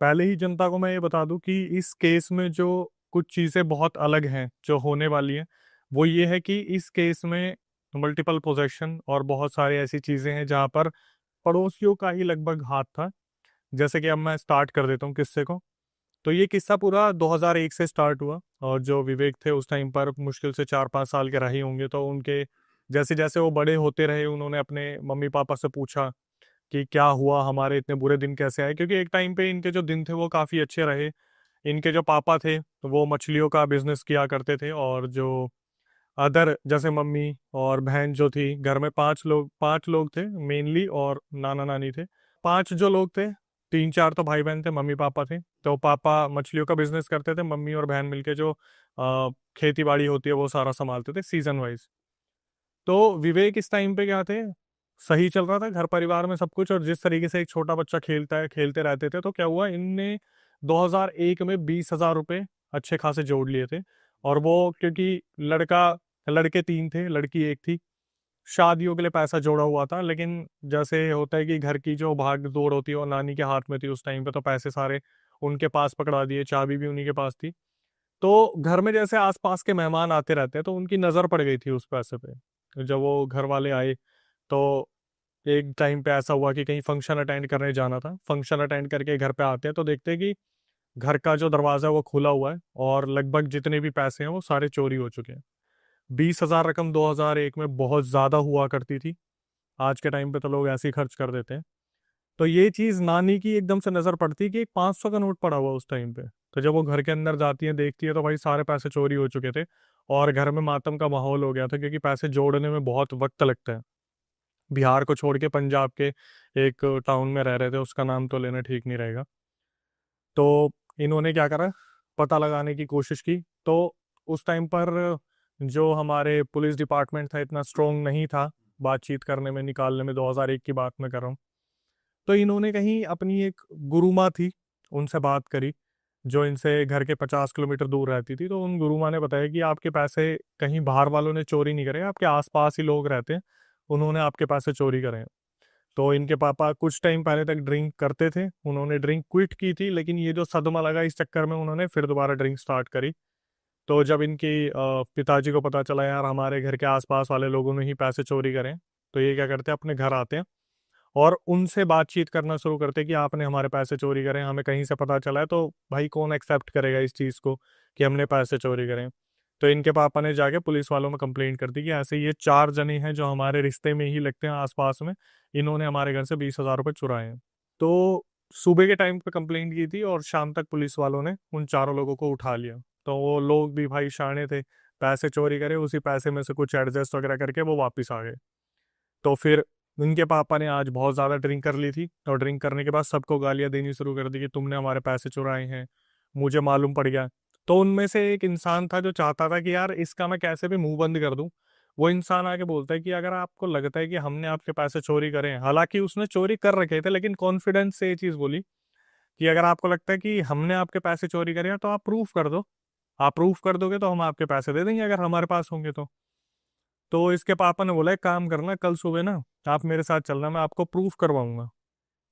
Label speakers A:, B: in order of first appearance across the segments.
A: पहले ही जनता को मैं ये बता दूं कि इस केस में जो कुछ चीजें बहुत अलग हैं जो होने वाली हैं, वो ये है कि इस केस में मल्टीपल पोजेशन और बहुत सारी ऐसी चीजें हैं जहां पर पड़ोसियों का ही लगभग हाथ था। जैसे कि अब मैं स्टार्ट कर देता हूँ किस्से को। तो ये किस्सा पूरा 2001 से स्टार्ट हुआ, और जो विवेक थे उस टाइम पर मुश्किल से 4-5 साल के रहे होंगे। तो उनके जैसे जैसे वो बड़े होते रहे, उन्होंने अपने मम्मी पापा से पूछा कि क्या हुआ, हमारे इतने बुरे दिन कैसे आए, क्योंकि एक टाइम पे इनके जो दिन थे वो काफ़ी अच्छे रहे। इनके जो पापा थे वो मछलियों का बिजनेस किया करते थे, और जो अदर जैसे मम्मी और बहन जो थी, घर में 5 लोग थे मेनली, और नाना नानी थे। 5 जो लोग थे, 3-4 तो भाई बहन थे, मम्मी पापा थे। तो पापा मछलियों का बिजनेस करते थे, मम्मी और बहन मिलके जो खेती बाड़ी होती है वो सारा संभालते थे सीजन वाइज। तो विवेक इस टाइम पे क्या थे, सही चल रहा था घर परिवार में सब कुछ, और जिस तरीके से एक छोटा बच्चा खेलता है खेलते रहते थे, तो क्या हुआ, इनने 2001 में 20,000 रुपये अच्छे खासे जोड़ लिए थे। और वो क्योंकि लड़के 3 थे, लड़की 1 थी, शादियों के लिए पैसा जोड़ा हुआ था। लेकिन जैसे होता है कि घर की जो भाग दौड़ होती है वो नानी के हाथ में थी उस टाइम पे, तो पैसे सारे उनके पास पकड़ा दिए, चाबी भी उन्हीं के पास थी। तो घर में जैसे आसपास के मेहमान आते रहते हैं, तो उनकी नज़र पड़ गई थी उस पैसे पे। तो जब वो घर वाले आए, तो एक टाइम पे ऐसा हुआ कि कहीं फंक्शन अटेंड करने जाना था। फंक्शन अटेंड करके घर पे आते हैं तो देखते हैं कि घर का जो दरवाज़ा है वो खुला हुआ है, और लगभग जितने भी पैसे हैं वो सारे चोरी हो चुके हैं। 20,000 रकम 2001 में बहुत ज़्यादा हुआ करती थी। आज के टाइम पे तो लोग ऐसे ही खर्च कर देते हैं। तो ये चीज़ नानी की एकदम से नज़र पड़ती है कि एक 500 का नोट पड़ा हुआ उस टाइम पे। तो जब वो घर के अंदर जाती है देखती है, तो भाई सारे पैसे चोरी हो चुके थे, और घर में मातम का माहौल हो गया था, क्योंकि पैसे जोड़ने में बहुत वक्त लगता है। बिहार को छोड़ के पंजाब के एक टाउन में रह रहे थे, उसका नाम तो लेना ठीक नहीं रहेगा। तो इन्होंने क्या करा, पता लगाने की कोशिश की। तो उस टाइम पर जो हमारे पुलिस डिपार्टमेंट था इतना स्ट्रोंग नहीं था बातचीत करने में, निकालने में, 2001 की बात मैं कर रहा हूँ। तो इन्होंने कहीं अपनी एक गुरुमा थी, उनसे बात करी, जो इनसे घर के 50 किलोमीटर दूर रहती थी। तो उन गुरुमा ने बताया कि आपके पैसे कहीं बाहर वालों ने चोरी नहीं करे, आपके आसपास ही लोग रहते हैं, उन्होंने आपके पैसे चोरी करे हैं। तो इनके पापा कुछ टाइम पहले तक ड्रिंक करते थे, उन्होंने ड्रिंक क्विट की थी, लेकिन ये जो सदमा लगा इस चक्कर में उन्होंने फिर दोबारा ड्रिंक स्टार्ट करी। तो जब इनकी पिताजी को पता चला यार हमारे घर के आसपास वाले लोगों ने ही पैसे चोरी करें, तो ये क्या करते हैं, अपने घर आते हैं और उनसे बातचीत करना शुरू करते हैं कि आपने हमारे पैसे चोरी करें, हमें कहीं से पता चला है। तो भाई कौन एक्सेप्ट करेगा इस चीज़ को कि हमने पैसे चोरी करें। तो इनके पापा ने जाके पुलिस वालों में कंप्लेंट कर दी कि ऐसे ये 4 जने हैं जो हमारे रिश्ते में ही लगते हैं आसपास में, इन्होंने हमारे घर से 20,000 रुपये चुराए हैं। तो सुबह के टाइम पे कंप्लेंट की थी, और शाम तक पुलिस वालों ने उन चारों लोगों को उठा लिया। तो वो लोग भी भाई शाणे थे, पैसे चोरी करे, उसी पैसे में से कुछ एडजस्ट वगैरह करके वो वापस आ गए। तो फिर उनके पापा ने आज बहुत ज़्यादा ड्रिंक कर ली थी, और ड्रिंक करने के बाद सबको गालियाँ देनी शुरू कर दी कि तुमने हमारे पैसे चुराए हैं, मुझे मालूम पड़ गया। तो उनमें से एक इंसान था जो चाहता था कि यार इसका मैं कैसे भी मुंह बंद कर दूं। वो इंसान आके बोलता है कि अगर आपको लगता है कि हमने आपके पैसे चोरी करे हैं, हालांकि उसने चोरी कर रखे थे, लेकिन कॉन्फिडेंस से ये चीज़ बोली कि अगर आपको लगता है कि हमने आपके पैसे चोरी करे हैं तो आप प्रूफ कर दो, आप प्रूफ कर दोगे तो हम आपके पैसे दे देंगे अगर हमारे पास होंगे तो। तो इसके पापा ने बोला एक काम करना, कल सुबह ना आप मेरे साथ चलना, मैं आपको प्रूफ करवाऊंगा।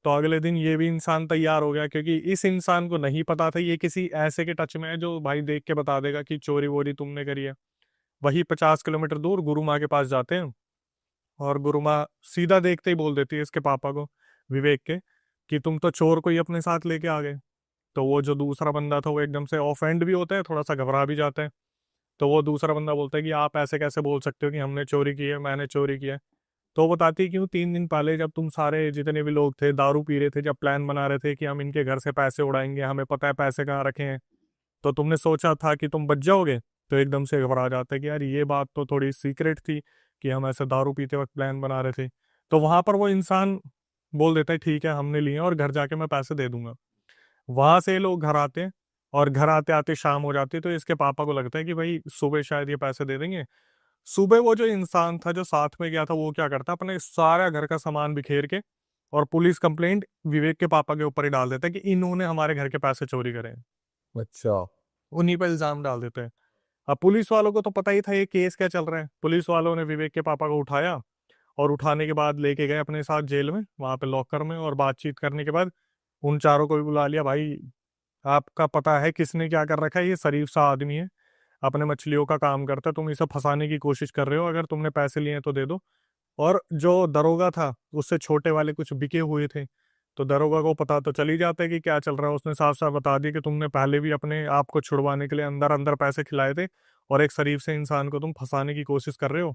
A: तो अगले दिन ये भी इंसान तैयार हो गया, क्योंकि इस इंसान को नहीं पता था ये किसी ऐसे के टच में है जो भाई देख के बता देगा कि चोरी वोरी तुमने करी है। वही 50 किलोमीटर दूर गुरु माँ के पास जाते हैं, और गुरु माँ सीधा देखते ही बोल देती है इसके पापा को, विवेक के, कि तुम तो चोर को ही अपने साथ लेके आ गए। तो वो जो दूसरा बंदा था वो एकदम से ऑफेंड भी होता है, थोड़ा सा घबरा भी जाता है। तो वो दूसरा बंदा बोलता है कि आप ऐसे कैसे बोल सकते हो कि हमने चोरी की है, मैंने चोरी किया है। तो वो बताती है कि 3 दिन पहले जब तुम सारे जितने भी लोग थे दारू पी रहे थे, जब प्लान बना रहे थे कि हम इनके घर से पैसे उड़ाएंगे, हमें पता है पैसे कहाँ रखे हैं, तो तुमने सोचा था कि तुम बच जाओगे। तो एकदम से घबरा जाता है कि यार ये बात तो थोड़ी सीक्रेट थी कि हम ऐसे दारू पीते वक्त प्लान बना रहे थे। तो वहां पर वो इंसान बोल देता है ठीक है हमने लिए हैं, और घर जाके मैं पैसे दे दूंगा। वहां से ये लोग घर आते हैं, और घर आते आते शाम हो जाती है। तो इसके पापा को लगता है कि भाई सुबह शायद ये पैसे दे देंगे। सुबह वो जो इंसान था जो साथ में गया था वो क्या करता, अपने सारा घर का सामान बिखेर के और पुलिस कंप्लेंट विवेक के पापा के ऊपर ही डाल देता है कि इन्होंने हमारे घर के पैसे चोरी करे हैं।
B: अच्छा।
A: उन्हीं पर इल्जाम डाल देते हैं। अब पुलिस वालों को तो पता ही था ये केस क्या चल रहा है। पुलिस वालों ने विवेक के पापा को उठाया, और उठाने के बाद लेके गए अपने साथ जेल में, वहां पे लॉकर में, और बातचीत करने के बाद उन चारों को भी बुला लिया, भाई आपका पता है किसने क्या कर रखा है, ये शरीफ सा आदमी है, अपने मछलियों का काम करता है, तुम इसे फंसाने की कोशिश कर रहे हो, अगर तुमने पैसे लिए हैं तो दे दो। और जो दरोगा था उससे छोटे वाले कुछ बिके हुए थे, तो दरोगा को पता तो चल ही जाता है कि क्या चल रहा है। उसने साफ साफ बता दिया कि तुमने पहले भी अपने आप को छुड़वाने के लिए अंदर अंदर पैसे खिलाए थे, और एक शरीफ से इंसान को तुम फंसाने की कोशिश कर रहे हो,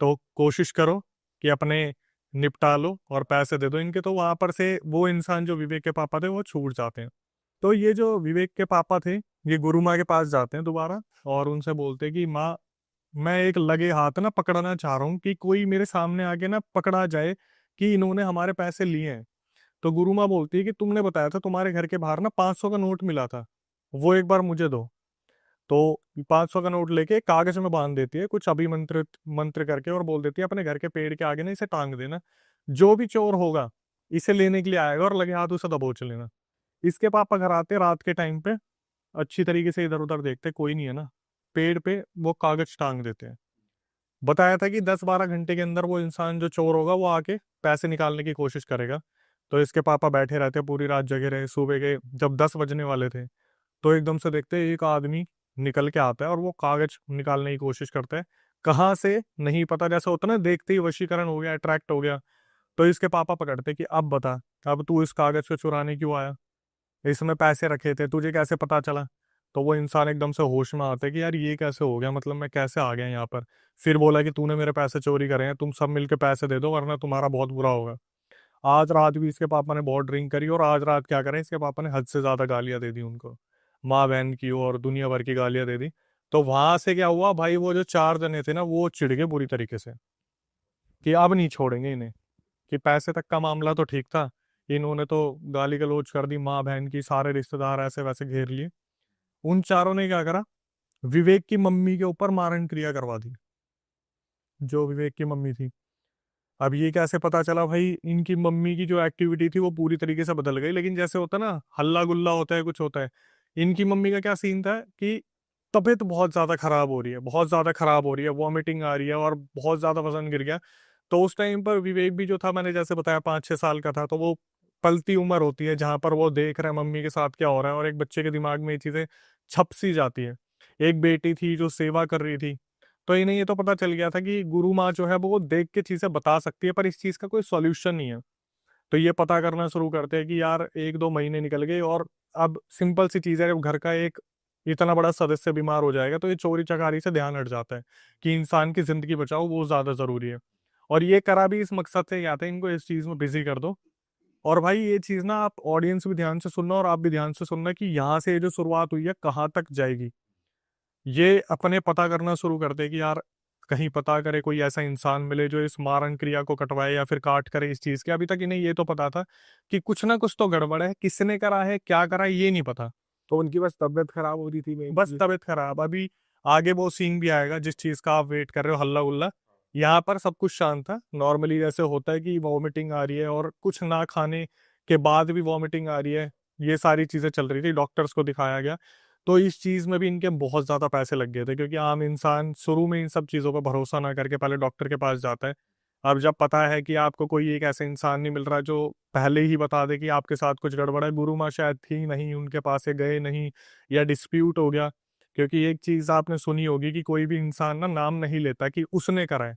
A: तो कोशिश करो कि अपने निपटा लो और पैसे दे दो इनके। तो वहां पर से वो इंसान जो विवेक के पापा थे वो छूट जाते हैं। तो ये जो विवेक के पापा थे, ये गुरु माँ के पास जाते हैं दोबारा, और उनसे बोलते हैं कि माँ, मैं एक लगे हाथ ना पकड़ना चाह रहा हूँ, कि कोई मेरे सामने आके ना पकड़ा जाए कि इन्होंने हमारे पैसे लिए हैं। तो गुरु माँ बोलती है कि तुमने बताया था तुम्हारे घर के बाहर ना 500 का नोट मिला था, वो एक बार मुझे दो। तो 500 का नोट लेके कागज में बांध देती है कुछ अभिमंत्रित मंत्र करके, और बोल देती है अपने घर के पेड़ के आगे ना इसे टांग देना, जो भी चोर होगा इसे लेने के लिए आएगा और लगे हाथ उसे दबोच लेना। इसके पापा घर आते रात के टाइम पे, अच्छी तरीके से इधर उधर देखते कोई नहीं है ना, पेड़ पे वो कागज टांग देते हैं। बताया था कि 10-12 घंटे के अंदर वो इंसान जो चोर होगा वो आके पैसे निकालने की कोशिश करेगा। तो इसके पापा बैठे रहते, पूरी रात जगे रहे। सुबह के जब 10 बजने वाले थे, तो एकदम से देखते हैं एक आदमी निकल के आता है और वो कागज निकालने की कोशिश करता है। कहाँ से नहीं पता, जैसा होता है ना, देखते ही वशीकरण हो गया, अट्रैक्ट हो गया। तो इसके पापा पकड़ते कि अब बता, अब तू इस कागज को चुराने क्यों आया, इसमें पैसे रखे थे, तुझे कैसे पता चला। तो वो इंसान एकदम से होश में आता है कि यार ये कैसे हो गया, मतलब मैं कैसे आ गया यहाँ पर। फिर बोला कि तूने मेरे पैसे चोरी करे हैं, तुम सब मिलके पैसे दे दो वरना तुम्हारा बहुत बुरा होगा। आज रात भी इसके पापा ने बहुत ड्रिंक करी, और आज रात क्या करें, इसके पापा ने हद से ज्यादा गालियां दे दी उनको, माँ बहन की और दुनिया भर की गालियां दे दी। तो वहां से क्या हुआ भाई, वो जो 4 जने थे ना वो चिढ़ गए बुरी तरीके से कि अब नहीं छोड़ेंगे इन्हें, कि पैसे तक का मामला तो ठीक था, इन्होंने तो गाली गलौज कर दी, माँ बहन की, सारे रिश्तेदार ऐसे वैसे घेर लिए। उन चारों ने क्या करा, विवेक की मम्मी के ऊपर मारण क्रिया करवा दी, जो विवेक की मम्मी थी। अब ये कैसे पता चला भाई, इनकी मम्मी की जो एक्टिविटी थी वो पूरी तरीके से बदल गई, लेकिन जैसे होता है ना हल्ला गुल्ला होता है, कुछ होता है। इनकी मम्मी का क्या सीन था कि तबीयत बहुत ज्यादा खराब हो रही है, बहुत ज्यादा खराब हो रही है, वॉमिटिंग आ रही है और बहुत ज्यादा वजन गिर गया। तो उस टाइम पर विवेक भी जो था, मैंने जैसे बताया 5-6 साल का था, तो वो पलती उम्र होती है जहां पर वो देख रहा है मम्मी के साथ क्या हो रहा है, और एक बच्चे के दिमाग में ये चीजें छप सी जाती है। एक बेटी थी जो सेवा कर रही थी, तो इन्हें ये तो पता चल गया था कि गुरु माँ जो है वो देख के चीजें बता सकती है, पर इस चीज का कोई सॉल्यूशन नहीं है। तो ये पता करना शुरू करते हैं कि यार 1-2 महीने निकल गए, और अब सिंपल सी चीज है, जब घर का एक इतना बड़ा सदस्य बीमार हो जाएगा तो ये चोरी चकारी से ध्यान हट जाता है कि इंसान की जिंदगी बचाओ, वो ज्यादा जरूरी है। और ये करा भी इस मकसद से क्या था, इनको इस चीज में बिजी कर दो। और भाई ये चीज ना, आप ऑडियंस भी ध्यान से सुनना और आप भी ध्यान से सुनना कि यहाँ से ये जो शुरुआत हुई है कहाँ तक जाएगी। ये अपने पता करना शुरू करते कि यार कहीं पता करे कोई ऐसा इंसान मिले जो इस मारण क्रिया को कटवाए या फिर काट करे इस चीज के। अभी तक इन्हें ये तो पता था कि कुछ ना कुछ तो गड़बड़ है, किसने करा है क्या करा है ये नहीं पता।
B: तो उनकी बस तबीयत खराब हो रही थी मेन
A: बस
B: चीज।
A: तबीयत खराब। अभी आगे वो सीन भी आएगा जिस चीज का आप वेट कर रहे हो, हल्ला गुल्ला। यहाँ पर सब कुछ शांत था, नॉर्मली जैसे होता है कि वॉमिटिंग आ रही है और कुछ ना खाने के बाद भी वॉमिटिंग आ रही है, ये सारी चीजें चल रही थी, डॉक्टर्स को दिखाया गया। तो इस चीज में भी इनके बहुत ज्यादा पैसे लग गए थे, क्योंकि आम इंसान शुरू में इन सब चीजों पर भरोसा ना करके पहले डॉक्टर के पास जाता है। अब जब पता है कि आपको कोई एक ऐसा इंसान नहीं मिल रहा जो पहले ही बता दे कि आपके साथ कुछ गड़बड़ है, गुरु माँ शायद थी नहीं उनके पास, से गए नहीं, या डिस्प्यूट हो गया। क्योंकि एक चीज आपने सुनी होगी कि कोई भी इंसान ना नाम नहीं लेता कि उसने करा है।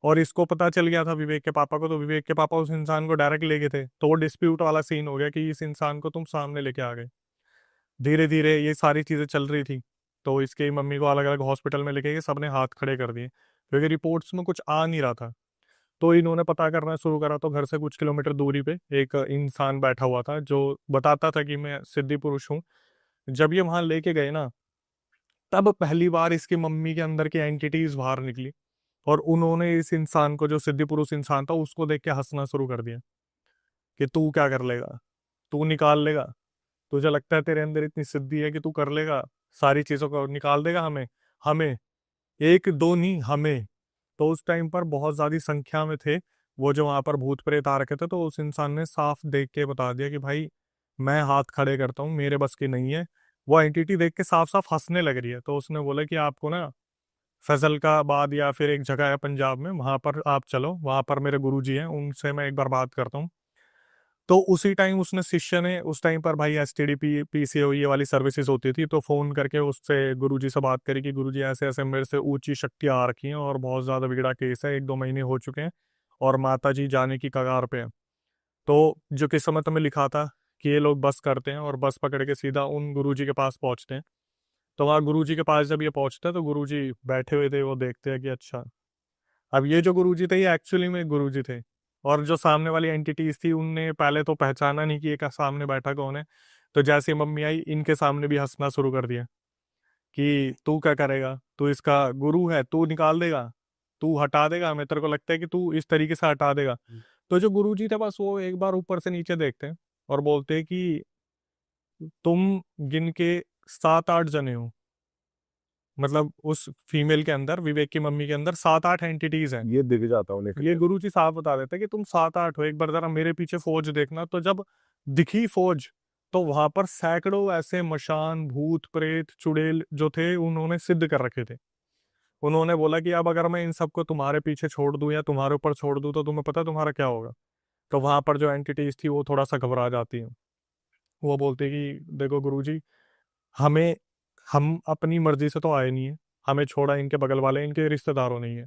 A: और इसको पता चल गया था विवेक के पापा को, तो विवेक के पापा उस इंसान को डायरेक्ट ले गए थे, तो वो डिस्प्यूट वाला सीन हो गया कि इस इंसान को तुम सामने लेके आ गए। धीरे धीरे ये सारी चीजें चल रही थी। तो इसके मम्मी को अलग अलग हॉस्पिटल में लेके गए, सबने हाथ खड़े कर दिए क्योंकि रिपोर्ट्स में कुछ आ नहीं रहा था। तो इन्होंने पता करना शुरू करा, तो घर से कुछ किलोमीटर दूरी पे एक इंसान बैठा हुआ था जो बताता था कि मैं सिद्धि पुरुष हूँ। जब ये वहां लेके गए ना, तब पहली बार इसकी मम्मी के अंदर की एंटिटीज बाहर निकली, और उन्होंने इस इंसान को, जो सिद्धि पुरुष इंसान था, उसको देख के हंसना शुरू कर दिया कि तू क्या कर लेगा, तू निकाल लेगा, तुझे लगता है तेरे अंदर इतनी सिद्धि है कि तू कर लेगा, सारी चीजों को निकाल देगा हमें, हमें, एक दो नहीं हमें। तो उस टाइम पर बहुत ज्यादा संख्या में थे वो जो वहां पर भूत प्रेत आ रखे थे, तो उस इंसान ने साफ देख के बता दिया कि भाई मैं हाथ खड़े करता हूँ, मेरे बस की नहीं है। वो एंटिटी देख के साफ साफ हंसने लग रही है, तो उसने बोला कि आपको ना फैजल का बाद या फिर एक जगह है पंजाब में, वहां पर आप चलो, वहां पर मेरे गुरुजी हैं, उनसे मैं एक बार बात करता हूँ। तो उसी टाइम उसने शिष्य ने उस टाइम पर भाई एसटीडी पीसीओ ये वाली सर्विसेज होती थी, तो फोन करके उससे गुरुजी से बात करी कि गुरुजी ऐसे ऐसे मेरे से ऊंची शक्तियां आ रखी हैं और बहुत ज्यादा बिगड़ा केस है, 1-2 महीने हो चुके हैं और माता जी जाने की कगार पे है। तो जो किस्मत में लिखा था कि ये लोग बस करते हैं और बस पकड़ के सीधा उन गुरुजी के पास पहुंचते हैं। तो वहाँ गुरुजी के पास जब ये पहुंचते हैं तो गुरुजी बैठे हुए थे, वो देखते हैं कि अच्छा, अब ये जो गुरुजी थे ये एक्चुअली में गुरुजी थे। और जो सामने वाली एंटिटीज थी उनने पहले तो पहचाना नहीं कि ये का सामने बैठा कौन है। तो जैसे ही मम्मी आई इनके सामने भी हंसना शुरू कर दिया कि तू क्या करेगा, तू इसका गुरु है, तू निकाल देगा, तू हटा देगा, हमें तेरे को लगता है कि तू इस तरीके से हटा देगा। तो जो गुरुजी थे बस वो एक बार ऊपर से नीचे देखते हैं और बोलते हैं कि तुम गिन के 7-8 जने हो। मतलब उस फीमेल के अंदर, विवेक की मम्मी के अंदर 7-8 एंटिटीज हैं।
B: ये दिख जाता उन्हें
A: ये
B: फिर।
A: गुरुजी साहब बता देते हैं कि तुम 7-8 हो, एक बार जरा मेरे पीछे फौज देखना। तो जब दिखी फौज तो वहां पर सैकड़ों ऐसे मशान भूत प्रेत चुड़ैल जो थे उन्होंने सिद्ध कर रखे थे। उन्होंने बोला कि अब अगर मैं इन सबको तुम्हारे पीछे छोड़ दूं या तुम्हारे ऊपर छोड़ दूं तो तुम्हें पता है तुम्हारा क्या होगा। तो वहां पर जो एंटिटीज थी वो थोड़ा सा घबरा जाती है। वो बोलते कि देखो गुरुजी, हमें हम अपनी मर्जी से तो आए नहीं है, हमें छोड़ा इनके बगल वाले, इनके रिश्तेदारों नहीं है,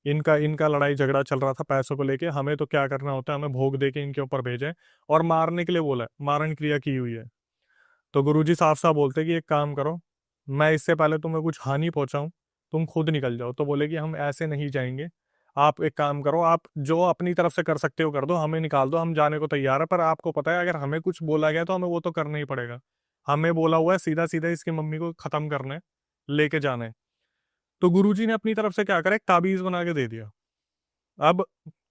A: इनका इनका लड़ाई झगड़ा चल रहा था पैसों को लेके, हमें तो क्या करना होता है, हमें भोग दे के इनके ऊपर भेजे और मारने के लिए बोला है, मारण क्रिया की हुई है। तो गुरुजी साफ साफ बोलते हैं कि एक काम करो, मैं इससे पहले तुम्हें कुछ हानि पहुंचाऊं, तुम खुद निकल जाओ। तो बोले कि हम ऐसे नहीं जाएंगे, आप एक काम करो, आप जो अपनी तरफ से कर सकते हो कर दो, हमें निकाल दो, हम जाने को तैयार है, पर आपको पता है अगर हमें कुछ बोला गया तो हमें वो तो करना ही पड़ेगा। हमें बोला हुआ है सीधा सीधा इसकी मम्मी को खत्म करना है, लेके जाना है। तो गुरुजी ने अपनी तरफ से क्या करा, एक ताबीज बना के दे दिया। अब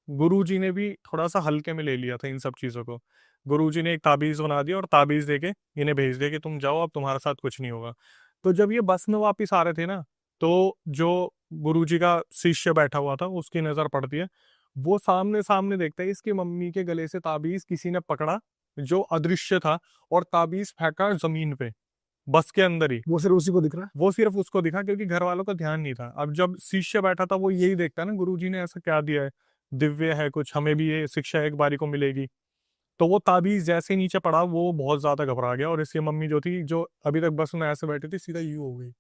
A: गुरुजी ने भी थोड़ा सा हल्के में ले लिया था इन सब चीजों को। गुरुजी ने एक ताबीज बना दिया और ताबीज देके इन्हें भेज दिया कि तुम जाओ, अब तुम्हारे साथ कुछ नहीं होगा। तो जब ये बस में वापिस आ रहे थे ना, तो जो गुरुजी का शिष्य बैठा हुआ था उसकी नजर पड़ती है। वो सामने सामने देखता है इसकी मम्मी के गले से ताबीज किसी ने पकड़ा, जो अदृश्य था, और ताबीज फेंका जमीन पे, बस के अंदर ही।
B: वो सिर्फ उसी को दिख रहा है।
A: वो सिर्फ उसको दिखा क्योंकि घर वालों का ध्यान नहीं था। अब जब शिष्य बैठा था वो यही देखता ना गुरुजी ने ऐसा क्या दिया है, दिव्य है कुछ, हमें भी ये शिक्षा एक बारी को मिलेगी। तो वो ताबीज जैसे ही नीचे पड़ा वो बहुत ज्यादा घबरा गया और इसकी मम्मी जो थी, जो अभी तक बस में ऐसे बैठी थी, सीधा यूं हो गई।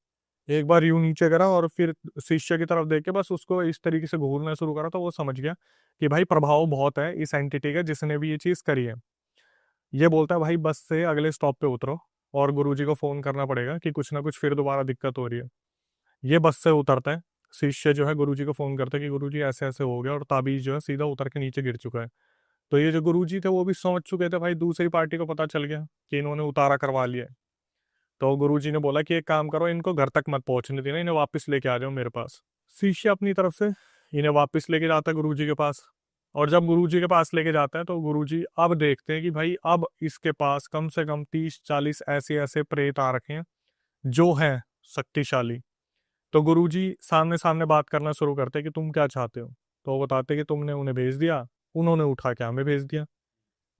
A: एक बार यूं नीचे करा और फिर शिष्य की तरफ देख के बस उसको इस तरीके से घूरना शुरू करा, तो वो समझ गया कि भाई प्रभाव बहुत है इस एंटिटी का जिसने भी ये चीज करी है। ये बोलता है भाई बस से अगले स्टॉप पे उतरो और गुरुजी को फोन करना पड़ेगा कि कुछ ना कुछ फिर दोबारा दिक्कत हो रही है। ये बस से उतरता है, शिष्य जो है गुरुजी को फोन करता है कि गुरुजी ऐसे ऐसे हो गया, और ताबीज जो है सीधा उतर के नीचे गिर चुका है। तो ये जो गुरुजी थे वो भी समझ चुके थे, भाई दूसरी पार्टी को पता चल गया कि इन्होंने उतारा करवा लिया है। तो गुरुजी ने बोला कि एक काम करो, इनको घर तक मत पहुंचने देना, इन्हें वापस लेके आ जाओ मेरे पास। शिष्य अपनी तरफ से इन्हें वापस लेके जाता है गुरुजी के पास। और जब गुरुजी के पास लेके जाता है तो गुरुजी अब देखते हैं कि भाई अब इसके पास कम से कम 30-40 ऐसे ऐसे प्रेत आ रखे हैं जो हैं शक्तिशाली। तो गुरुजी सामने सामने बात करना शुरू करते हैं कि तुम क्या चाहते हो। तो वो बताते कि तुमने उन्हें भेज दिया, उन्होंने उठा के हमें भेज दिया,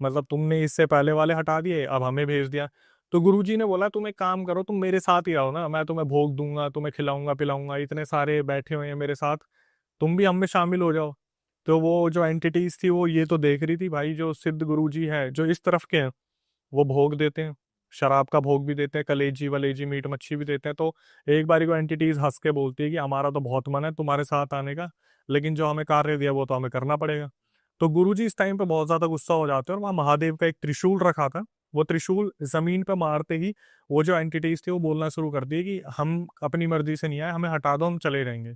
A: मतलब तुमने इससे पहले वाले हटा दिए, अब हमें भेज दिया। तो गुरुजी ने बोला तुम एक काम करो, तुम मेरे साथ ही रहो ना, मैं तुम्हें भोग दूंगा, तुम्हें खिलाऊंगा पिलाऊंगा, इतने सारे बैठे हुए हैं मेरे साथ, तुम भी हम में शामिल हो जाओ। तो वो जो एंटिटीज थी वो ये तो देख रही थी भाई जो सिद्ध गुरुजी है जो इस तरफ के हैं वो भोग देते हैं, शराब का भोग भी देते हैं, कलेजी वलेजी मीट मच्छी भी देते हैं। तो एक बारी को एंटिटीज हंस के बोलती है कि हमारा तो बहुत मन है तुम्हारे साथ आने का, लेकिन जो हमें कार्य दिया वो तो हमें करना पड़ेगा। तो गुरुजी इस टाइम पे बहुत ज्यादा गुस्सा हो जाते हैं और वहाँ महादेव का एक त्रिशूल रखा था, वो त्रिशूल जमीन पे मारते ही वो जो एंटिटीज थी वो बोलना शुरू कर दिए कि हम अपनी मर्जी से नहीं आए, हमें हटा दो, हम चले रहेंगे।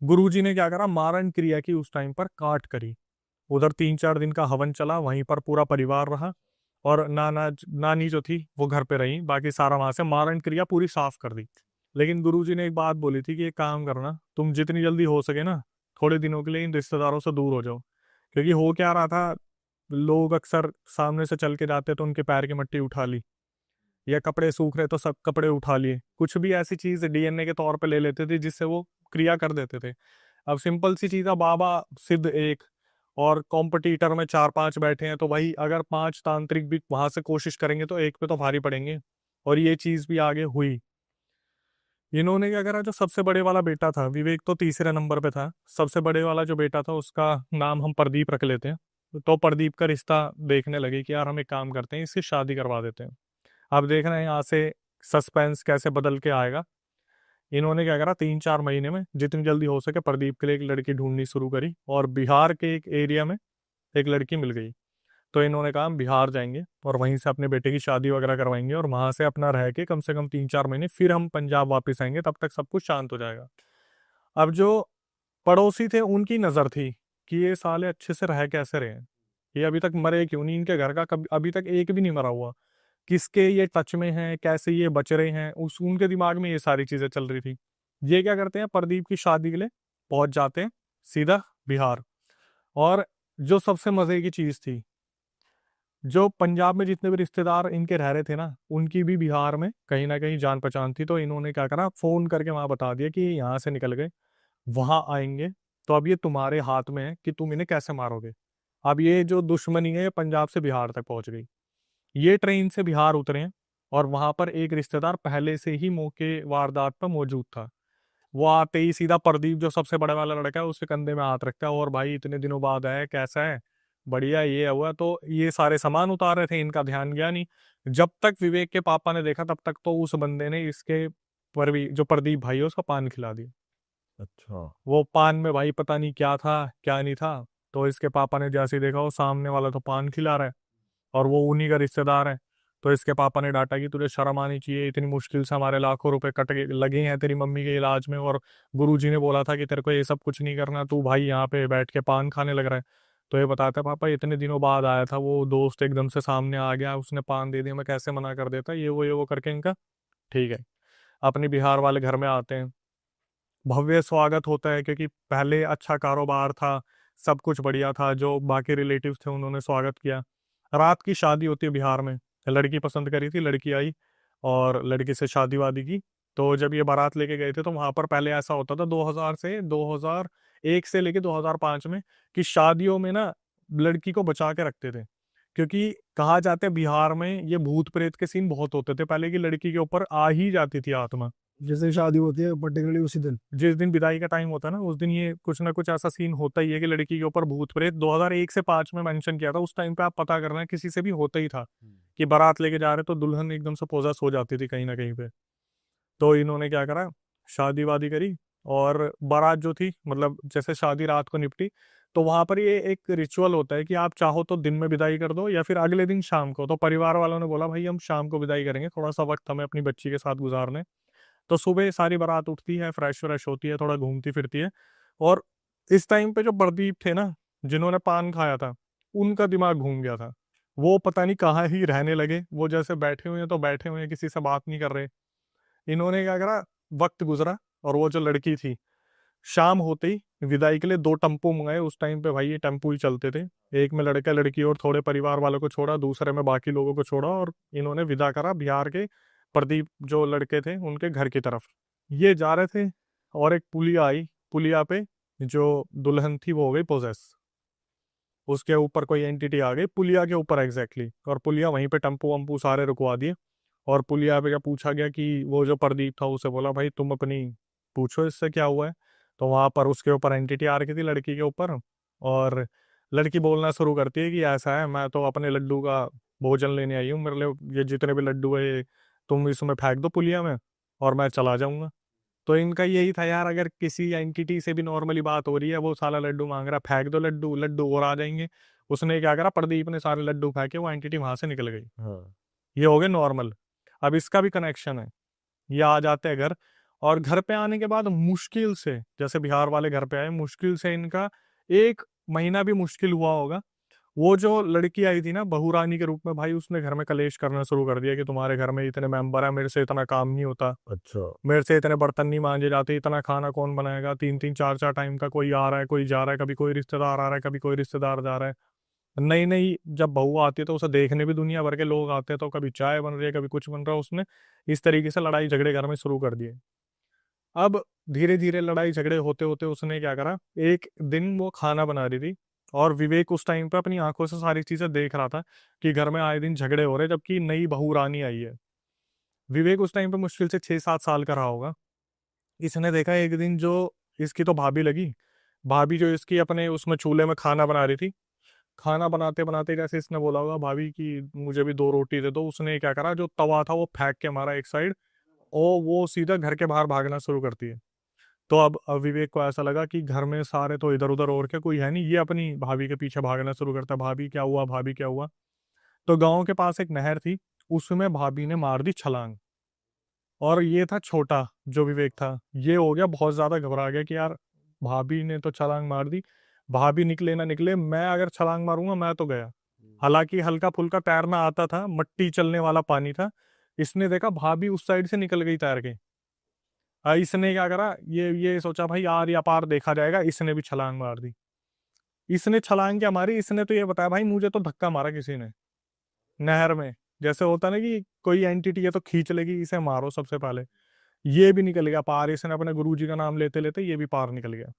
A: गुरुजी ने क्या करा, मारण क्रिया की उस टाइम पर काट करी। उधर 3-4 दिन का हवन चला, वहीं पर पूरा परिवार रहा, और नानी जो थी वो घर पे रही, बाकी सारा वहां से मारण क्रिया पूरी साफ कर दी। लेकिन गुरुजी ने एक बात बोली थी कि एक काम करना, तुम जितनी जल्दी हो सके ना थोड़े दिनों के लिए इन रिश्तेदारों से दूर हो जाओ। क्योंकि हो क्या रहा था, लोग अक्सर सामने से चल के जाते तो उनके पैर की मिट्टी उठा ली, या कपड़े सूख रहे तो सब कपड़े उठा लिए, कुछ भी ऐसी चीज डीएनए के तौर पे ले लेते थे जिससे वो क्रिया कर देते थे। अब सिंपल सी चीज है, बाबा सिद्ध एक और कॉम्पिटिटर में 4-5 बैठे हैं, तो भाई अगर 5 तांत्रिक भी वहां से कोशिश करेंगे तो एक पे तो भारी पड़ेंगे। और ये चीज भी आगे हुई। इन्होंने क्या करा, जो सबसे बड़े वाला बेटा था, विवेक तो तीसरे नंबर पे था, सबसे बड़े वाला जो बेटा था उसका नाम हम प्रदीप रख लेते हैं। तो प्रदीप का रिश्ता देखने लगे कि यार हम एक काम करते हैं, इसकी शादी करवा देते हैं। अब देख रहे हैं यहाँ से सस्पेंस कैसे बदल के आएगा। इन्होंने क्या करा, 3-4 महीने में जितनी जल्दी हो सके प्रदीप के लिए एक लड़की ढूंढनी शुरू करी, और बिहार के एक एरिया में एक लड़की मिल गई। तो इन्होंने कहा हम बिहार जाएंगे और वहीं से अपने बेटे की शादी वगैरह करवाएंगे, और वहां से अपना रह के कम से कम 3-4 महीने फिर हम पंजाब वापस आएंगे, तब तक सब कुछ शांत हो जाएगा। अब जो पड़ोसी थे उनकी नजर थी कि ये साले अच्छे से रह कैसे रहे हैं, ये अभी तक मरे क्यों नहीं, इनके घर का कभी अभी तक एक भी नहीं मरा हुआ, किसके ये टच में हैं, कैसे ये बच रहे हैं, उस उनके दिमाग में ये सारी चीजें चल रही थी। ये क्या करते हैं, प्रदीप की शादी के लिए पहुंच जाते हैं सीधा बिहार। और जो सबसे मजे की चीज थी, जो पंजाब में जितने भी रिश्तेदार इनके रह रहे थे ना, उनकी भी बिहार में कहीं ना कहीं जान पहचान थी। तो इन्होंने क्या करा, फोन करके वहां बता दिया कि यहाँ से निकल गए, वहां आएंगे, तो अब ये तुम्हारे हाथ में है कि तुम इन्हें कैसे मारोगे। अब ये जो दुश्मनी है ये पंजाब से बिहार तक पहुंच गई। ये ट्रेन से बिहार उतरे हैं, और वहां पर एक रिश्तेदार पहले से ही मौके वारदात पर मौजूद था। वो आते ही सीधा प्रदीप, जो सबसे बड़े वाला लड़का है, उसके कंधे में हाथ रखता है, और भाई इतने दिनों बाद आया, कैसा है, बढ़िया, ये हुआ। तो ये सारे सामान उतार रहे थे, इनका ध्यान गया नहीं। जब तक विवेक के पापा ने देखा, तब तक तो उस बंदे ने इसके परवी जो प्रदीप भाई है उसका पान खिला दिया।
B: अच्छा।
A: वो पान में भाई पता नहीं क्या था क्या नहीं था। तो इसके पापा ने जैसे ही देखा, वो सामने वाला तो पान खिला रहा है, और वो उन्हीं का रिश्तेदार है। तो इसके पापा ने डांटा कि तुझे शर्म आनी चाहिए, इतनी मुश्किल से हमारे लाखों रुपए कट के लगे हैं तेरी मम्मी के इलाज में, और गुरुजी ने बोला था कि तेरे को ये सब कुछ नहीं करना, तू भाई यहाँ पे बैठ के पान खाने लग रहा है। तो ये बताता है, पापा इतने दिनों बाद आया था, वो दोस्त एकदम से सामने आ गया, उसने पान दे दिया, मैं कैसे मना कर देता, ये वो करके इनका ठीक है। अपनी बिहार वाले घर में आते हैं, भव्य स्वागत होता है, क्योंकि पहले अच्छा कारोबार था, सब कुछ बढ़िया था, जो बाकी रिलेटिव्स थे उन्होंने स्वागत किया। रात की शादी होती है बिहार में, लड़की पसंद करी थी, लड़की आई और लड़की से शादी वादी की। तो जब ये बारात लेके गए थे, तो वहां पर पहले ऐसा होता था 2001 से लेके 2005 में, कि शादियों में ना लड़की को बचा के रखते थे, क्योंकि कहा जाता है बिहार में ये भूत प्रेत के सीन बहुत होते थे पहले, की लड़की के ऊपर आ ही जाती थी आत्मा।
B: जैसे शादी होती है पर्टिकुलरली उसी दिन।
A: जिस दिन विदाई का टाइम होता है ना, उस दिन ये कुछ ना कुछ ऐसा सीन होता ही है कि लड़की के ऊपर भूत प्रेत 2001 से 5 में मेंशन किया था। उस टाइम पे आप पता करना, किसी से भी होता ही था कि बारात लेके जा रहे तो दुल्हन एकदम से पोजेस हो जाती थी कहीं ना कहीं पे। तो इन्होंने क्या करा, शादी वादी करी, और बारात जो थी, मतलब जैसे शादी रात को निपटी, तो वहां पर ये एक रिचुअल होता है कि आप चाहो तो दिन में विदाई कर दो या फिर अगले दिन शाम को। तो परिवार वालों ने बोला भाई हम शाम को विदाई करेंगे, थोड़ा सा वक्त हमें अपनी बच्ची के साथ गुजारने। तो सुबह सारी बारात उठती है, फ्रेश व्रेश होती है, थोड़ा घूमती फिरती है। और इस टाइम पे जो प्रदीप थे ना, जिन्होंने पान खाया था, उनका दिमाग घूम गया था। वो पता नहीं कहाँ ही रहने लगे, वो जैसे बैठे हुए हैं तो बैठे हुए हैं, किसी से बात नहीं कर रहे। इन्होंने क्या करा, वक्त गुजरा, और वो जो लड़की थी, शाम होते ही विदाई के लिए 2 टेम्पो मंगाए। उस टाइम पे भाई ये टेम्पो ही चलते थे, एक में लड़का लड़की और थोड़े परिवार वालों को छोड़ा, दूसरे में बाकी लोगों को छोड़ा, और इन्होंने विदा करा बिहार के प्रदीप जो लड़के थे उनके घर की तरफ। ये जा रहे थे, और एक पुलिया आई, पुलिया पे जो दुल्हन थी वो हो गई पोजेस, उसके ऊपर कोई एंटिटी आ गई पुलिया के ऊपर एग्जैक्टली, और पुलिया वहीं पे टेम्पो वम्पू सारे रुकवा दिए। और पुलिया पे क्या पूछा गया कि वो जो प्रदीप था, उसे बोला भाई तुम अपनी पूछो इससे क्या हुआ है। तो वहां पर उसके ऊपर एंटिटी आ रखी थी लड़की के ऊपर, और लड़की बोलना शुरू करती है कि ऐसा है, मैं तो अपने लड्डू का भोजन लेने आई हूँ, मेरे लिए ये जितने भी लड्डू है ये तुम इसमें फेंक दो पुलिया में, और मैं चला जाऊंगा। तो इनका यही था यार, अगर किसी एंटिटी से भी नॉर्मली बात हो रही है, वो साला लड्डू मांग रहा, फेंक दो लड्डू, लड्डू और आ जाएंगे। उसने क्या करा, प्रदीप ने सारे लड्डू फेंके, वो एंटिटी वहां से निकल गई।
B: हाँ।
A: ये हो गए नॉर्मल। अब इसका भी कनेक्शन है, ये आ जाते हैं घर, और घर पे आने के बाद मुश्किल से, जैसे बिहार वाले घर पे आए, मुश्किल से इनका 1 महीना भी मुश्किल हुआ होगा। वो जो लड़की आई थी ना बहू रानी के रूप में, भाई उसने घर में कलेश करना शुरू कर दिया कि तुम्हारे घर में इतने मेंबर है, मेरे से इतना काम नहीं होता,
B: अच्छा।
A: मेरे से इतने बर्तन नहीं मांजे जाते, इतना खाना कौन बनाएगा, 3-3 4-4 टाइम का कोई आ रहा है कोई जा रहा है, कभी कोई रिश्तेदार आ रहा है कभी कोई रिश्तेदार जा रहा है। नई नई जब बहू आती है तो उसे देखने भी दुनिया भर के लोग आते हैं, तो कभी चाय बन रही है कभी कुछ बन रहा है, उसने इस तरीके से लड़ाई झगड़े घर में शुरू कर दिए। अब धीरे धीरे लड़ाई झगड़े होते होते उसने क्या करा, एक दिन वो खाना बना रही थी, और विवेक उस टाइम पे अपनी आंखों से सारी चीजें देख रहा था कि घर में आए दिन झगड़े हो रहे, जबकि नई बहू रानी आई है। विवेक उस टाइम पे मुश्किल से 6-7 साल का रहा होगा। इसने देखा एक दिन, जो इसकी तो भाभी लगी, भाभी जो इसकी अपने उसमें चूल्हे में खाना बना रही थी, खाना बनाते बनाते जैसे इसने बोला होगा भाभी कि मुझे भी 2 रोटी दे दो, उसने क्या करा, जो तवा था वो फेंक के मारा एक साइड, और वो सीधा घर के बाहर भागना शुरू करती है। तो अब विवेक को ऐसा लगा कि घर में सारे तो इधर उधर और के कोई है नहीं, ये अपनी भाभी के पीछे भागना शुरू करता है, भाभी क्या हुआ, भाभी क्या हुआ। तो गांव के पास एक नहर थी, उसमें भाभी ने मार दी छलांग। और ये था छोटा जो विवेक था, ये हो गया बहुत ज्यादा, घबरा गया कि यार भाभी ने तो छलांग मार दी, भाभी निकले ना निकले, मैं अगर छलांग मारूंगा मैं तो गया। हालांकि हल्का फुल्का तैरना आता था, मट्टी चलने वाला पानी था। इसने देखा भाभी उस साइड से निकल गई तैर के। इसने क्या करा, ये सोचा भाई यार या पार देखा जाएगा, इसने भी छलांग मार दी। इसने छलांग क्या मारी, इसने तो ये बताया भाई मुझे तो धक्का मारा किसी ने नहर में। जैसे होता ना कि कोई एंटिटी है तो खींच लेगी, इसे मारो सबसे पहले। ये भी निकल गया पार, इसने अपने गुरुजी का नाम लेते लेते ये भी पार निकल गया।